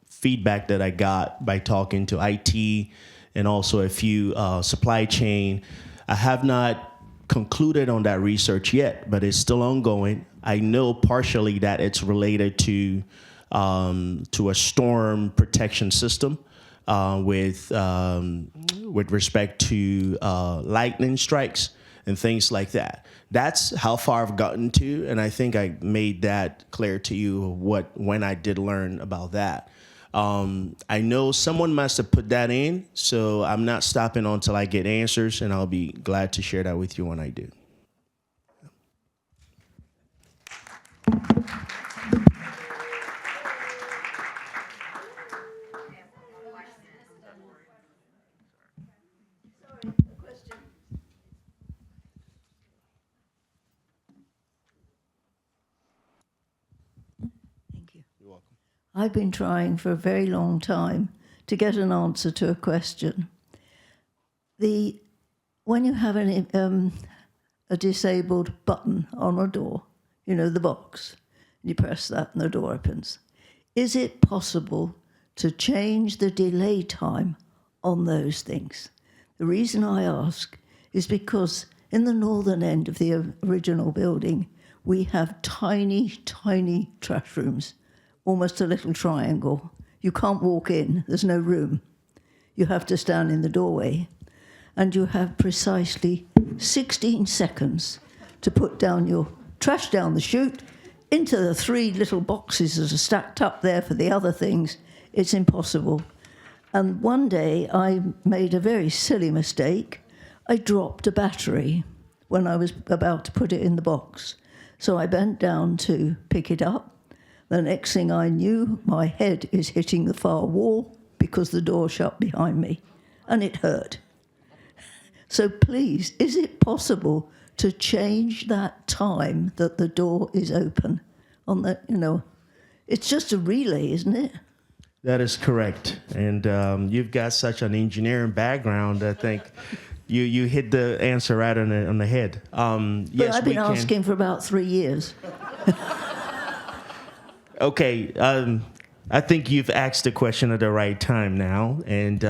feedback that I got by talking to IT and also a few supply chain. I have not concluded on that research yet, but it's still ongoing. I know partially that it's related to a storm protection system with respect to lightning strikes and things like that. That's how far I've gotten to, and I think I made that clear to you when I did learn about that. I know someone must have put that in, so I'm not stopping until I get answers, and I'll be glad to share that with you when I do. I've been trying for a very long time to get an answer to a question. When you have a disabled button on a door, the box, you press that and the door opens. Is it possible to change the delay time on those things? The reason I ask is because in the northern end of the original building, we have tiny, tiny trash rooms. Almost a little triangle. You can't walk in, there's no room. You have to stand in the doorway, and you have precisely 16 seconds to put down your trash down the chute into the 3 little boxes that are stacked up there for the other things. It's impossible. And one day I made a very silly mistake. I dropped a battery when I was about to put it in the box. So I bent down to pick it up. The next thing I knew, my head is hitting the far wall because the door shut behind me, and it hurt. So please, is it possible to change that time that the door is open on the, it's just a relay, isn't it? That is correct. And you've got such an engineering background. I think you hit the answer right on the head. But Yes, I've been asking for about 3 years. Okay. I think you've asked the question at the right time now, and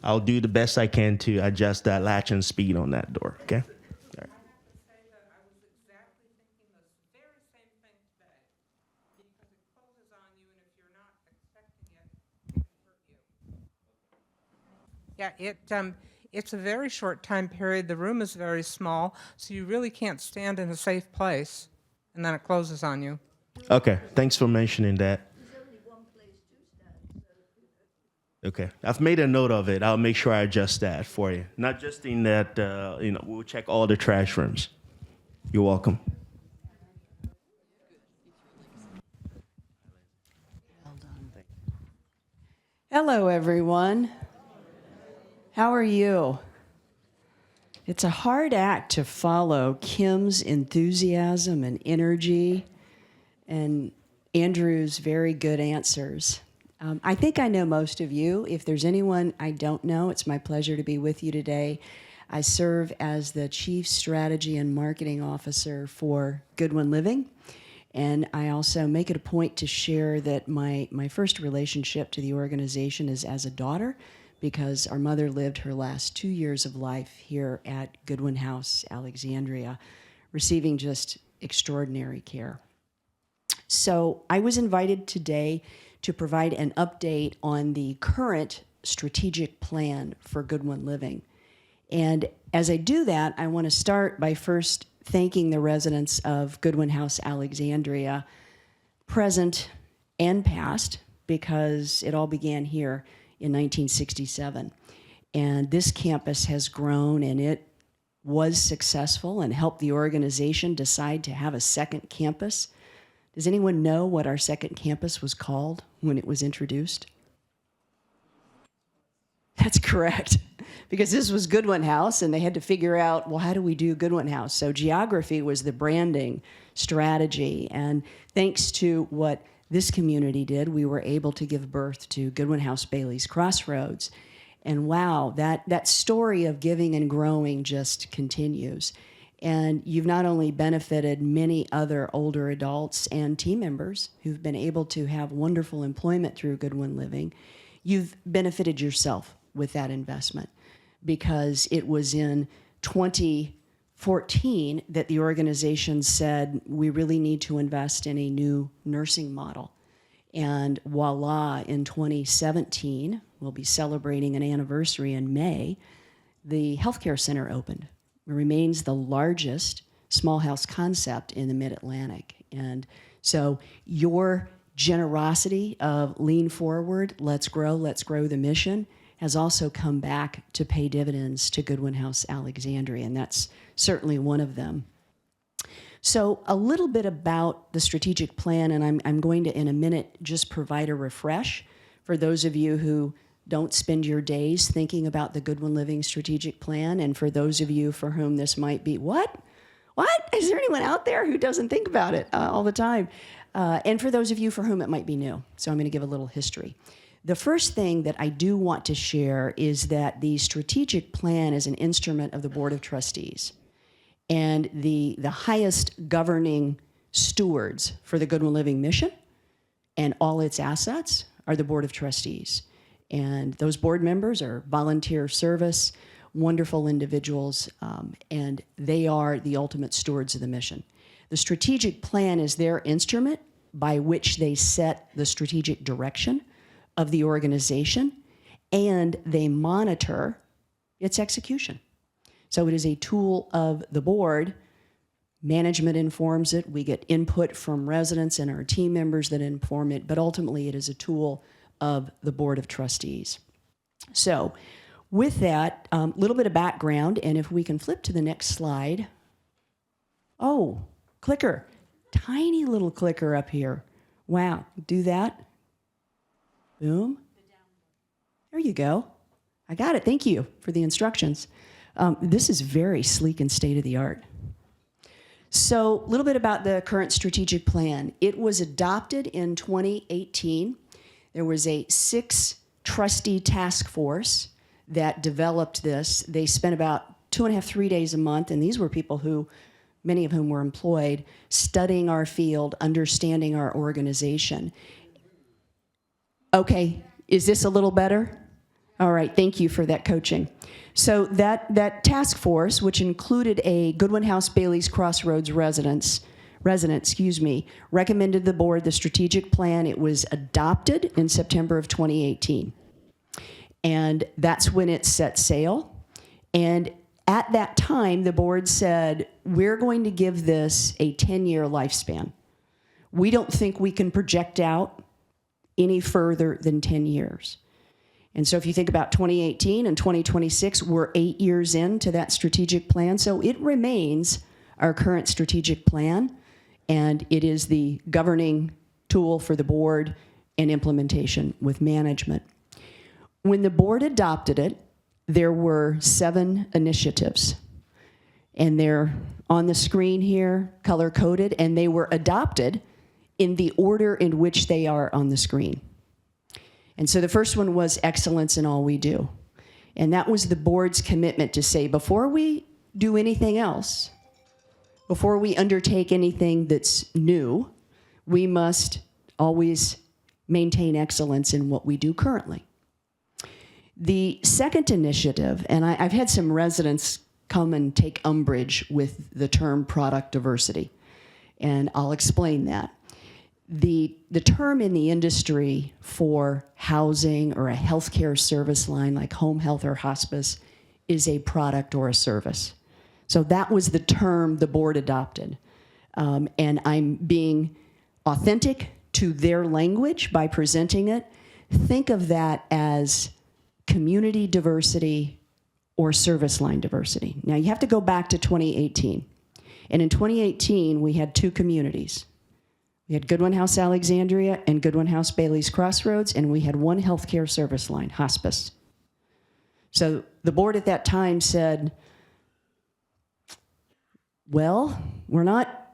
I'll do the best I can to adjust that latch and speed on that door. Okay. All right. Yeah, it's a very short time period. The room is very small, so you really can't stand in a safe place, and then it closes on you. Okay. Thanks for mentioning that. Okay, I've made a note of it. I'll make sure I adjust that for you. Not just in that, we'll check all the trash rooms. You're welcome. Hello, everyone. How are you? It's a hard act to follow Kim's enthusiasm and energy and Andrew's very good answers. I think I know most of you. If there's anyone I don't know, it's my pleasure to be with you today. I serve as the Chief Strategy and Marketing Officer for Goodwin Living. And I also make it a point to share that my first relationship to the organization is as a daughter, because our mother lived her last 2 years of life here at Goodwin House, Alexandria, receiving just extraordinary care. So I was invited today to provide an update on the current strategic plan for Goodwin Living. And as I do that, I want to start by first thanking the residents of Goodwin House Alexandria, present and past, because it all began here in 1967. And this campus has grown, and it was successful and helped the organization decide to have a second campus. Does anyone know what our second campus was called when it was introduced? That's correct, because this was Goodwin House, and they had to figure out, well, how do we do Goodwin House? So geography was the branding strategy, and thanks to what this community did, we were able to give birth to Goodwin House Bailey's Crossroads. And wow, that story of giving and growing just continues. And you've not only benefited many other older adults and team members who've been able to have wonderful employment through Goodwin Living, you've benefited yourself with that investment, because it was in 2014 that the organization said, we really need to invest in a new nursing model. And voila, in 2017, we'll be celebrating an anniversary in May, the healthcare center opened. It remains the largest small house concept in the Mid-Atlantic. And so your generosity of lean forward, let's grow the mission, has also come back to pay dividends to Goodwin House Alexandria, and that's certainly one of them. So a little bit about the strategic plan, and I'm going to, in a minute, just provide a refresh for those of you who don't spend your days thinking about the Goodwin Living strategic plan, and for those of you for whom this might be, what? Is there anyone out there who doesn't think about it all the time? And for those of you for whom it might be new. So I'm going to give a little history. The first thing that I do want to share is that the strategic plan is an instrument of the Board of Trustees. And the highest governing stewards for the Goodwin Living mission and all its assets are the Board of Trustees. And those board members are volunteer service, wonderful individuals, and they are the ultimate stewards of the mission. The strategic plan is their instrument by which they set the strategic direction of the organization, and they monitor its execution. So it is a tool of the board. Management informs it. We get input from residents and our team members that inform it, but ultimately it is a tool of the Board of Trustees. So with that, little bit of background, and if we can flip to the next slide. Oh, clicker, tiny little clicker up here. Wow, do that. Boom. There you go. I got it. Thank you for the instructions. This is very sleek and state-of-the-art. So, a little bit about the current strategic plan. It was adopted in 2018. There was a 6-trustee task force that developed this. They spent about 2.5, 3 days a month, and these were people who, many of whom were employed, studying our field, understanding our organization. Okay, is this a little better? All right, thank you for that coaching. So that task force, which included a Goodwin House Bailey's Crossroads resident, recommended the board the strategic plan. It was adopted in September of 2018. And that's when it set sail. And at that time, the board said, we're going to give this a 10-year lifespan. We don't think we can project out any further than 10 years. And so if you think about 2018 and 2026, we're 8 years into that strategic plan. So it remains our current strategic plan, and it is the governing tool for the board and implementation with management. When the board adopted it, there were 7 initiatives, and they're on the screen here, color-coded, and they were adopted in the order in which they are on the screen. And so the first one was excellence in all we do. And that was the board's commitment to say, before we do anything else, before we undertake anything that's new, we must always maintain excellence in what we do currently. The second initiative, and I've had some residents come and take umbrage with the term product diversity, and I'll explain that. The term in the industry for housing or a healthcare service line like home health or hospice is a product or a service. So that was the term the board adopted. And I'm being authentic to their language by presenting it. Think of that as community diversity or service line diversity. Now you have to go back to 2018. And in 2018, we had 2 communities. We had Goodwin House Alexandria and Goodwin House Bailey's Crossroads, and we had 1 healthcare service line, hospice. So the board at that time said, well, we're not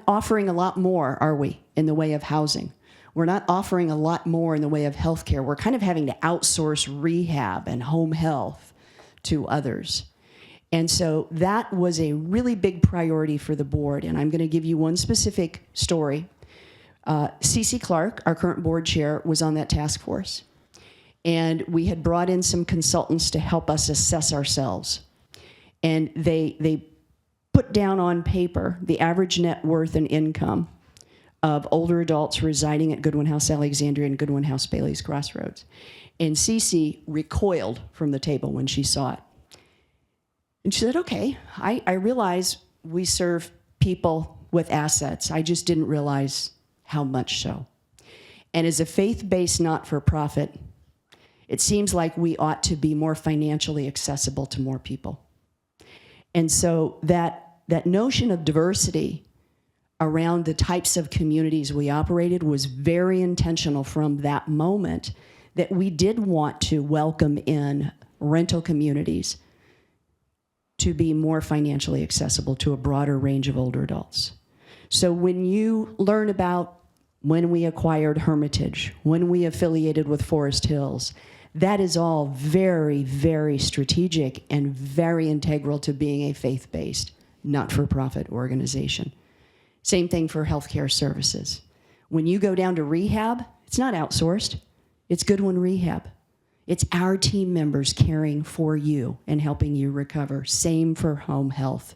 offering a lot more, are we, in the way of housing? We're not offering a lot more in the way of healthcare. We're kind of having to outsource rehab and home health to others. And so that was a really big priority for the board. And I'm going to give you one specific story. Cece Clark, our current board chair, was on that task force. And we had brought in some consultants to help us assess ourselves. And they put down on paper the average net worth and income of older adults residing at Goodwin House Alexandria and Goodwin House Bailey's Crossroads. And Cece recoiled from the table when she saw it. And she said, okay, I realize we serve people with assets. I just didn't realize how much so. And as a faith-based not-for-profit, it seems like we ought to be more financially accessible to more people. And so that notion of diversity around the types of communities we operated was very intentional from that moment, that we did want to welcome in rental communities to be more financially accessible to a broader range of older adults. So when you learn about when we acquired Hermitage, when we affiliated with Forest Hills, that is all very, very strategic and very integral to being a faith-based, not-for-profit organization. Same thing for healthcare services. When you go down to rehab, it's not outsourced, it's Goodwin Rehab. It's our team members caring for you and helping you recover. Same for home health.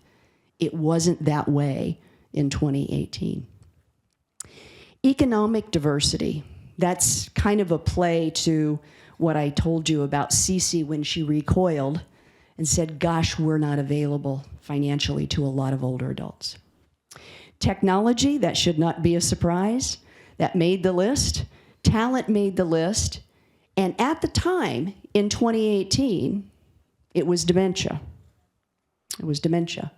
It wasn't that way in 2018. Economic diversity. That's kind of a play to what I told you about Cece when she recoiled and said, gosh, we're not available financially to a lot of older adults. Technology, that should not be a surprise. That made the list. Talent made the list. And at the time, in 2018, it was dementia. It was dementia.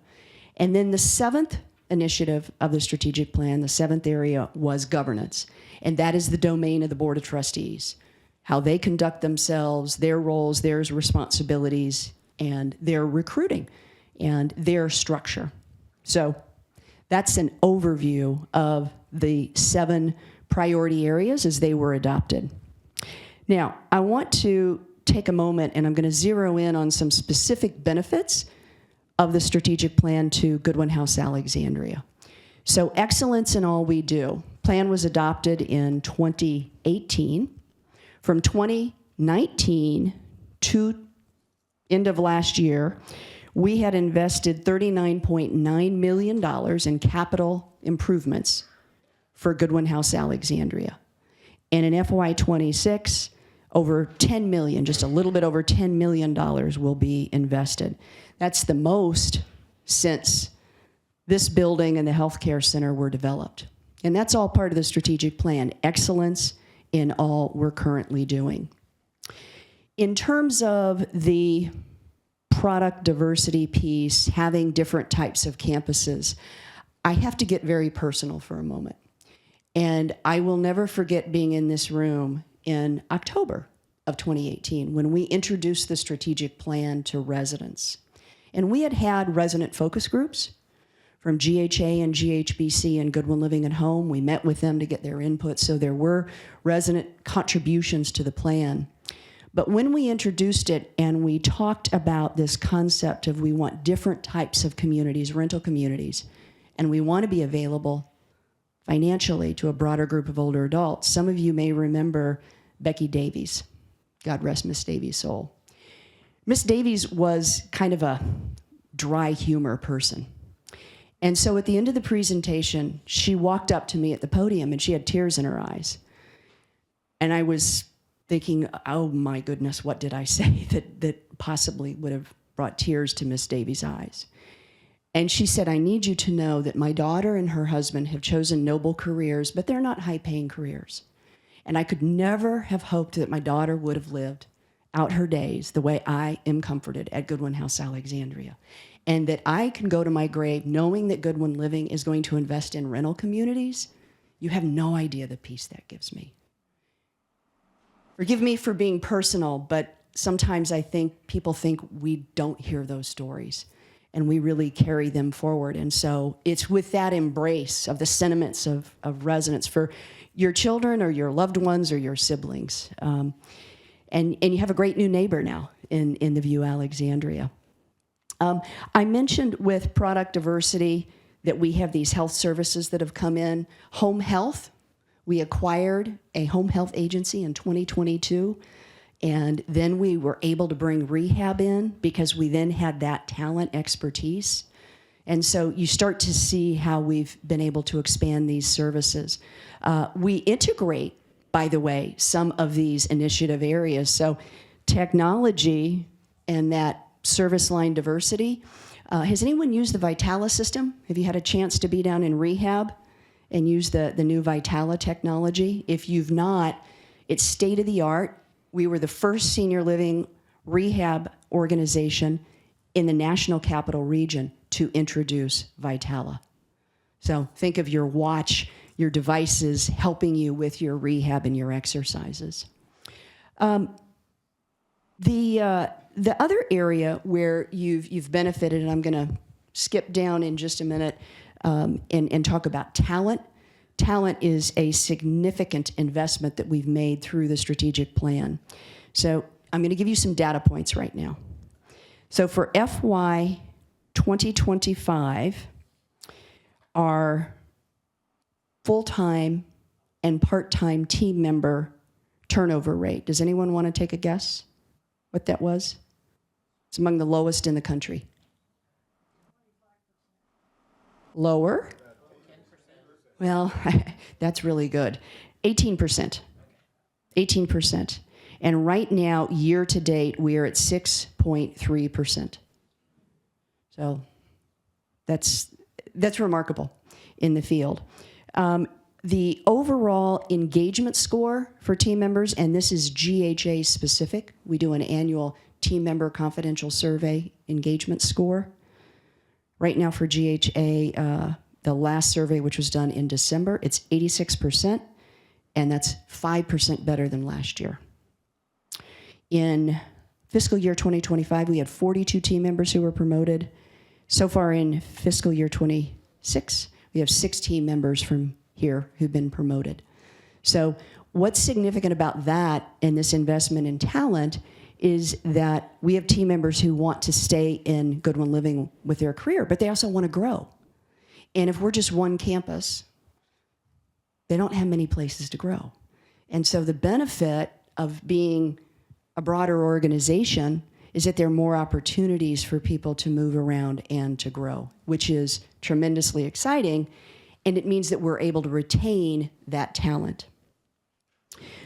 And then the 7th initiative of the strategic plan, the 7th area, was governance. And that is the domain of the Board of Trustees. How they conduct themselves, their roles, their responsibilities, and their recruiting, and their structure. So That's an overview of the 7 priority areas as they were adopted. Now, I want to take a moment and I'm going to zero in on some specific benefits of the strategic plan to Goodwin House Alexandria. So excellence in all we do. Plan was adopted in 2018. From 2019 to end of last year, we had invested $39.9 million in capital improvements for Goodwin House Alexandria. And in FY26, over $10 million, just a little bit over $10 million will be invested. That's the most since this building and the healthcare center were developed. And that's all part of the strategic plan, excellence in all we're currently doing. In terms of the product diversity piece, having different types of campuses, I have to get very personal for a moment. And I will never forget being in this room in October of 2018 when we introduced the strategic plan to residents. And we had resident focus groups from GHA and GHBC and Goodwin Living at Home. We met with them to get their input, so there were resident contributions to the plan. But when we introduced it and we talked about this concept of we want different types of communities, rental communities, and we want to be available financially to a broader group of older adults, some of you may remember Becky Davies. God rest Miss Davies' soul. Miss Davies was kind of a dry humor person. And so at the end of the presentation, she walked up to me at the podium and she had tears in her eyes. And I was thinking, oh my goodness, what did I say that possibly would have brought tears to Miss Davies' eyes? And she said, I need you to know that my daughter and her husband have chosen noble careers, but they're not high-paying careers. And I could never have hoped that my daughter would have lived out her days the way I am comforted at Goodwin House Alexandria. And that I can go to my grave knowing that Goodwin Living is going to invest in rental communities. You have no idea the peace that gives me. Forgive me for being personal, but sometimes I think people think we don't hear those stories and we really carry them forward. And so it's with that embrace of the sentiments of residents for your children or your loved ones or your siblings. And you have a great new neighbor now in the View Alexandria. I mentioned with product diversity that we have these health services that have come in. Home health, we acquired a home health agency in 2022, and then we were able to bring rehab in because we then had that talent expertise. And so you start to see how we've been able to expand these services. We integrate, by the way, some of these initiative areas. So technology and that service line diversity. Has anyone used the Vitala system? Have you had a chance to be down in rehab and use the new Vitala technology? If you've not, it's state of the art. We were the first senior living rehab organization in the National Capital Region to introduce Vitala. So think of your watch, your devices helping you with your rehab and your exercises. The other area where you've benefited, and I'm going to skip down in just a minute and talk about talent. Talent is a significant investment that we've made through the strategic plan. So I'm going to give you some data points right now. So for FY 2025, our full-time and part-time team member turnover rate. Does anyone want to take a guess what that was? It's among the lowest in the country. Lower? Well, that's really good. 18%. 18%. And right now, year to date, we are at 6.3%. So that's remarkable in the field. The overall engagement score for team members, and this is GHA specific, we do an annual team member confidential survey engagement score. Right now for GHA, the last survey, which was done in December, it's 86%, and that's 5% better than last year. In fiscal year 2025, we had 42 team members who were promoted. So far in fiscal year 26, We have 6 team members from here who've been promoted. So what's significant about that and this investment in talent is that we have team members who want to stay in Goodwin Living with their career, but they also want to grow. And if we're just one campus, they don't have many places to grow. And so the benefit of being a broader organization is that there are more opportunities for people to move around and to grow, which is tremendously exciting. And it means that we're able to retain that talent.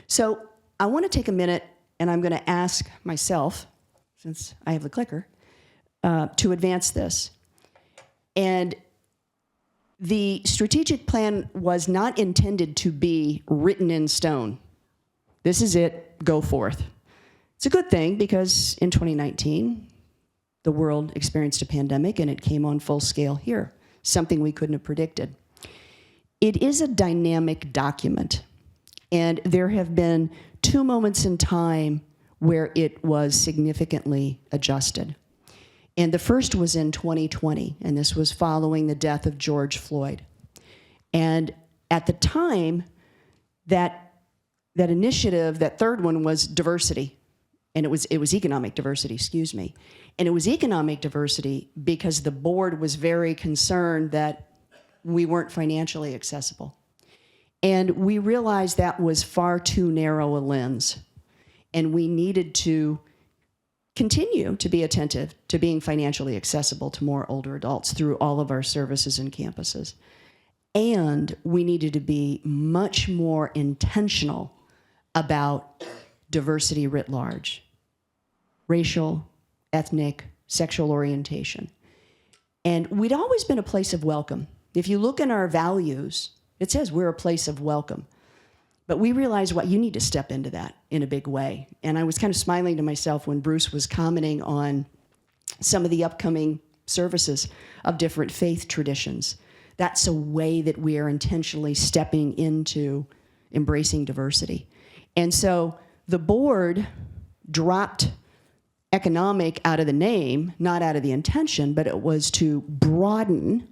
So I want to take a minute, and I'm going to ask myself, since I have the clicker, to advance this. And the strategic plan was not intended to be written in stone. This is it, go forth. It's a good thing because in 2019, the world experienced a pandemic and it came on full scale here, something we couldn't have predicted. It is a dynamic document, and there have been 2 moments in time where it was significantly adjusted. And the first was in 2020, and this was following the death of George Floyd. And at the time, that initiative, that third one, was diversity. And it was economic diversity, excuse me. And it was economic diversity because the board was very concerned that we weren't financially accessible. And we realized that was far too narrow a lens. And we needed to continue to be attentive to being financially accessible to more older adults through all of our services and campuses. And we needed to be much more intentional about diversity writ large, racial, ethnic, sexual orientation. And we'd always been a place of welcome. If you look in our values, it says we're a place of welcome. But we realized you need to step into that in a big way. And I was kind of smiling to myself when Bruce was commenting on some of the upcoming services of different faith traditions. That's a way that we are intentionally stepping into embracing diversity. And so the board dropped economic out of the name, not out of the intention, but it was to broaden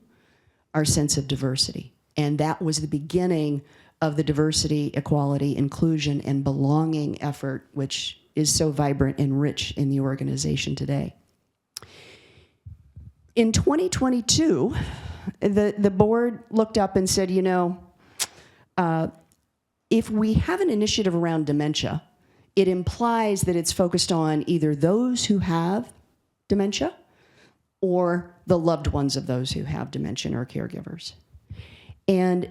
our sense of diversity. And that was the beginning of the diversity, equality, inclusion, and belonging effort, which is so vibrant and rich in the organization today. In 2022, the board looked up and said, if we have an initiative around dementia, it implies that it's focused on either those who have dementia or the loved ones of those who have dementia or caregivers. And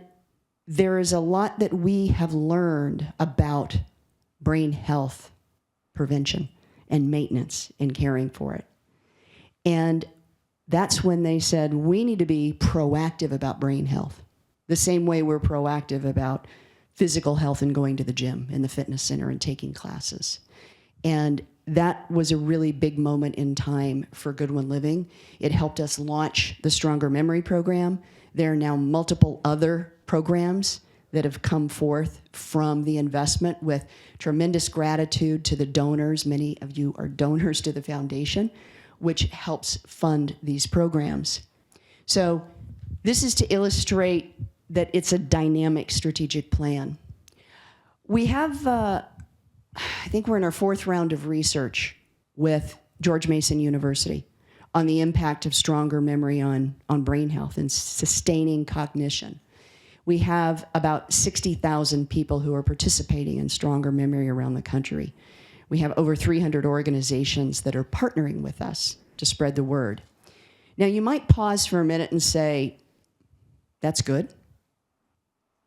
there is a lot that we have learned about brain health prevention and maintenance and caring for it. And that's when they said, we need to be proactive about brain health, the same way we're proactive about physical health and going to the gym and the fitness center and taking classes. And that was a really big moment in time for Goodwin Living. It helped us launch the Stronger Memory program. There are now multiple other programs that have come forth from the investment, with tremendous gratitude to the donors. Many of you are donors to the foundation, which helps fund these programs. So this is to illustrate that it's a dynamic strategic plan. We have, I think we're in our 4th round of research with George Mason University on the impact of Stronger Memory on brain health and sustaining cognition. We have about 60,000 people who are participating in Stronger Memory around the country. We have over 300 organizations that are partnering with us to spread the word. Now, you might pause for a minute and say, that's good.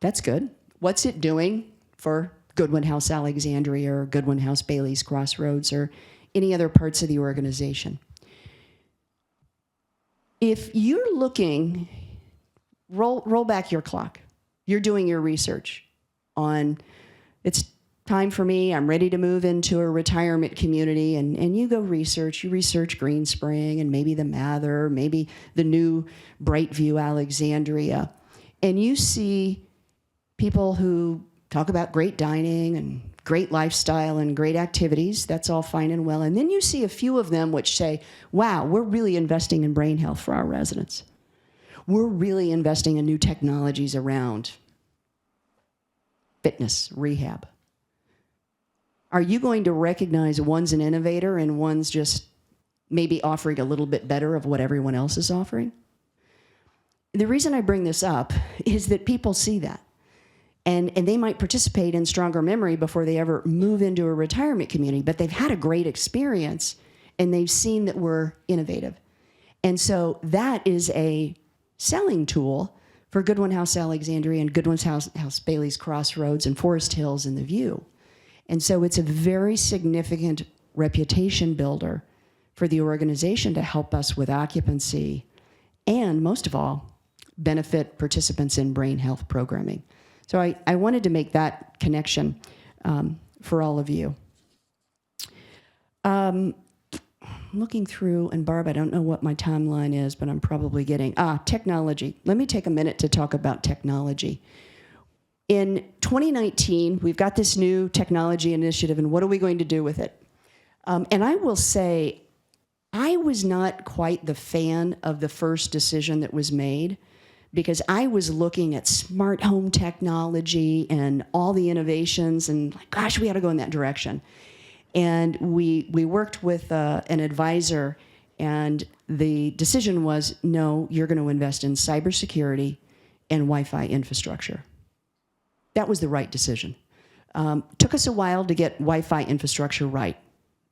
That's good. What's it doing for Goodwin House Alexandria or Goodwin House Bailey's Crossroads or any other parts of the organization? If you're looking, roll back your clock. You're doing your research on, it's time for me, I'm ready to move into a retirement community, and you go research. You research Green Spring and maybe the Mather, maybe the new Brightview Alexandria, and you see people who talk about great dining and great lifestyle and great activities. That's all fine and well. And then you see a few of them which say, wow, we're really investing in brain health for our residents. we're really investing in new technologies around fitness, rehab. Are you going to recognize one's an innovator and one's just maybe offering a little bit better of what everyone else is offering? The reason I bring this up is that people see that. And they might participate in Stronger Memory before they ever move into a retirement community, but they've had a great experience and they've seen that we're innovative. And so that is a selling tool for Goodwin House Alexandria and Goodwin House Bailey's Crossroads and Forest Hills and The View. And so it's a very significant reputation builder for the organization to help us with occupancy and, most of all, benefit participants in brain health programming. So I wanted to make that connection for all of you. Looking through, and Barb, I don't know what my timeline is, but I'm probably getting, technology. Let me take a minute to talk about technology. In 2019, we've got this new technology initiative, and what are we going to do with it? And I will say, I was not quite the fan of the first decision that was made, because I was looking at smart home technology and all the innovations and like, gosh, we ought to go in that direction. And we worked with an advisor, and the decision was, no, you're going to invest in cybersecurity and Wi-Fi infrastructure. That was the right decision. Took us a while to get Wi-Fi infrastructure right.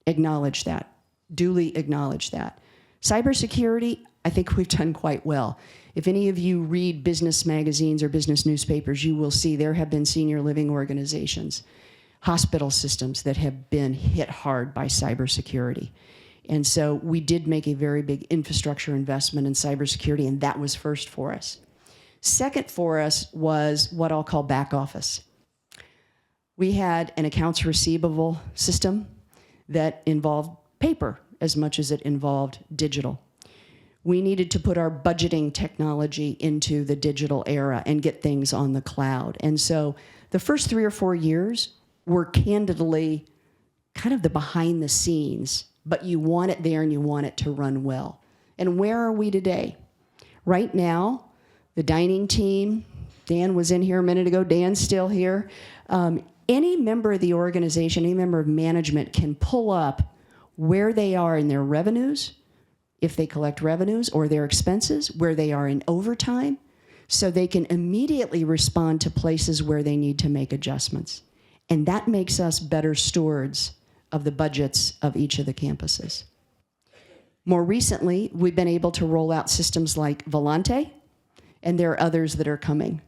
Acknowledge that, duly acknowledge that. Cybersecurity, I think we've done quite well. If any of you read business magazines or business newspapers, you will see there have been senior living organizations, hospital systems that have been hit hard by cybersecurity. And so we did make a very big infrastructure investment in cybersecurity, and that was first for us. Second for us was what I'll call back office. We had an accounts receivable system that involved paper as much as it involved digital. We needed to put our budgeting technology into the digital era and get things on the cloud. And so the first 3 or 4 years were candidly kind of the behind the scenes, but you want it there and you want it to run well. And where are we today? Right now, the dining team, Dan was in here a minute ago, Dan's still here. Any member of the organization, any member of management can pull up where they are in their revenues, if they collect revenues, or their expenses, where they are in overtime, so they can immediately respond to places where they need to make adjustments. And that makes us better stewards of the budgets of each of the campuses. More recently, we've been able to roll out systems like Volante, and there are others that are coming.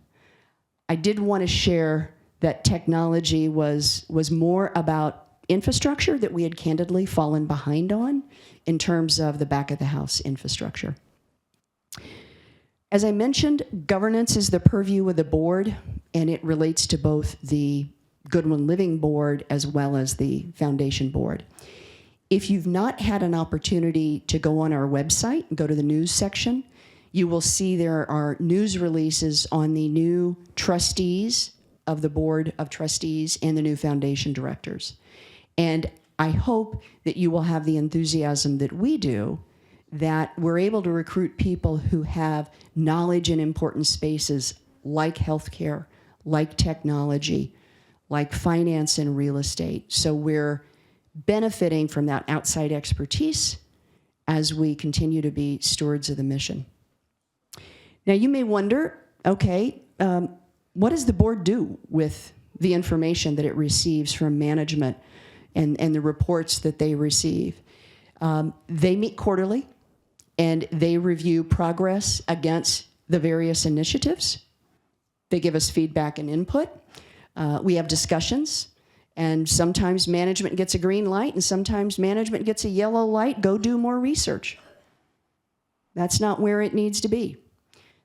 I did want to share that technology was more about infrastructure that we had candidly fallen behind on in terms of the back of the house infrastructure. As I mentioned, governance is the purview of the board, and it relates to both the Goodwin Living Board as well as the Foundation Board. If you've not had an opportunity to go on our website and go to the news section, you will see there are news releases on the new trustees of the Board of Trustees and the new foundation directors. And I hope that you will have the enthusiasm that we do, that we're able to recruit people who have knowledge in important spaces like healthcare, like technology, like finance and real estate. So we're benefiting from that outside expertise as we continue to be stewards of the mission. Now you may wonder, okay, what does the board do with the information that it receives from management and the reports that they receive? They meet quarterly, and they review progress against the various initiatives. They give us feedback and input. We have discussions, and sometimes management gets a green light, and sometimes management gets a yellow light. Go do more research. That's not where it needs to be.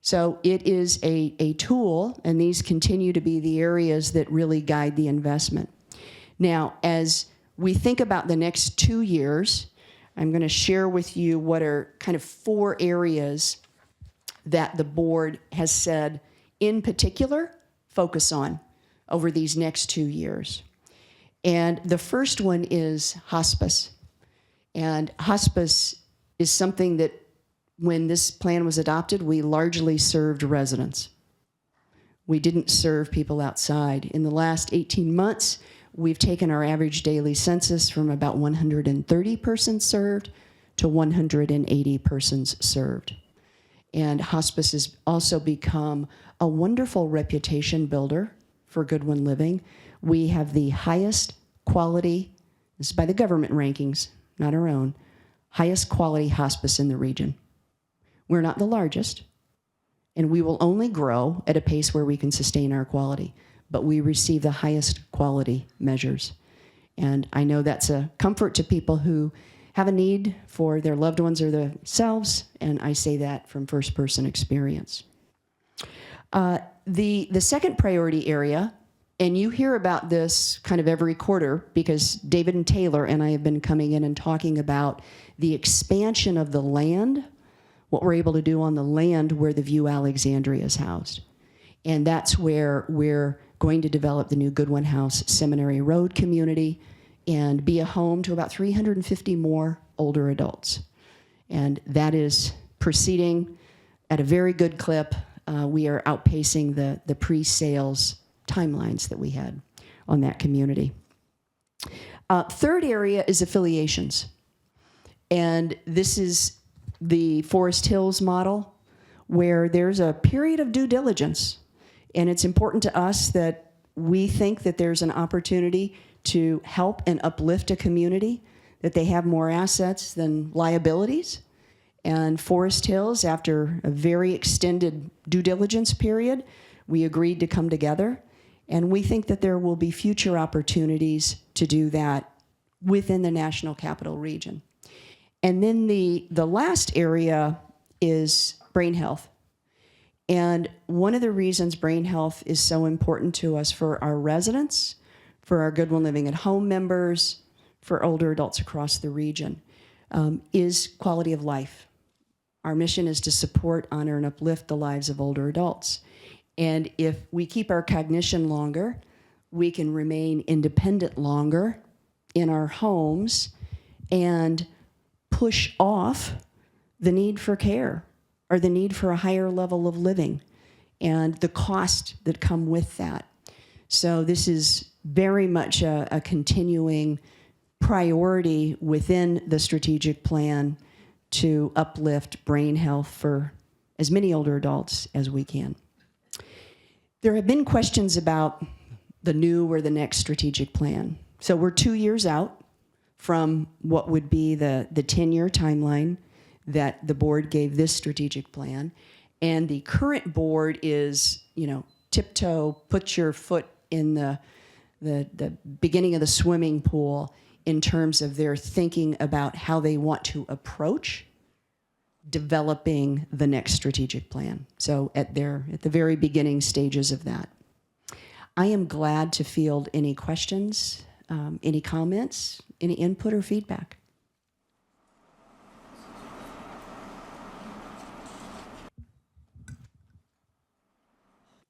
So it is a tool, and these continue to be the areas that really guide the investment. Now, as we think about the next 2 years, I'm going to share with you what are kind of 4 areas that the board has said, in particular, focus on over these next 2 years. And the first one is hospice. And hospice is something that when this plan was adopted, we largely served residents. We didn't serve people outside. In the last 18 months, we've taken our average daily census from about 130 persons served to 180 persons served. And hospice has also become a wonderful reputation builder for Goodwin Living. We have the highest quality, this is by the government rankings, not our own, highest quality hospice in the region. We're not the largest, and we will only grow at a pace where we can sustain our quality, but we receive the highest quality measures. And I know that's a comfort to people who have a need for their loved ones or themselves, and I say that from first-person experience. The second priority area, and you hear about this kind of every quarter because David and Taylor and I have been coming in and talking about the expansion of the land, what we're able to do on the land where the View Alexandria is housed. And that's where we're going to develop the new Goodwin House Seminary Road community and be a home to about 350 more older adults. And that is proceeding at a very good clip. We are outpacing the pre-sales timelines that we had on that community. Third area is affiliations. And this is the Forest Hills model, where there's a period of due diligence. And it's important to us that we think that there's an opportunity to help and uplift a community, that they have more assets than liabilities. And Forest Hills, after a very extended due diligence period, we agreed to come together. And we think that there will be future opportunities to do that within the National Capital Region. And then the last area is brain health. And one of the reasons brain health is so important to us for our residents, for our Goodwin Living at Home members, for older adults across the region, is quality of life. Our mission is to support, honor, and uplift the lives of older adults. And if we keep our cognition longer, we can remain independent longer in our homes and push off the need for care or the need for a higher level of living and the cost that come with that. So this is very much a continuing priority within the strategic plan to uplift brain health for as many older adults as we can. There have been questions about the new or the next strategic plan. So we're 2 years out from what would be the 10-year timeline that the board gave this strategic plan. And the current board is, tiptoe, put your foot in the beginning of the swimming pool in terms of their thinking about how they want to approach developing the next strategic plan. So at the very beginning stages of that. I am glad to field any questions, any comments, any input or feedback.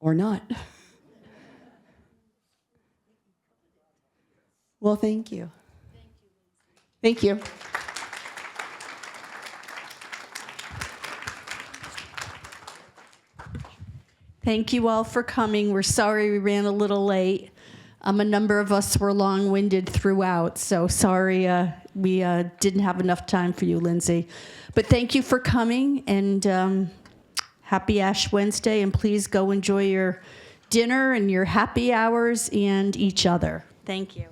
Or not. Well, thank you. Thank you. Thank you all for coming. We're sorry we ran a little late. A number of us were long-winded throughout, so sorry we didn't have enough time for you, Lindsay. But thank you for coming, and happy Ash Wednesday, and please go enjoy your dinner and your happy hours and each other. Thank you.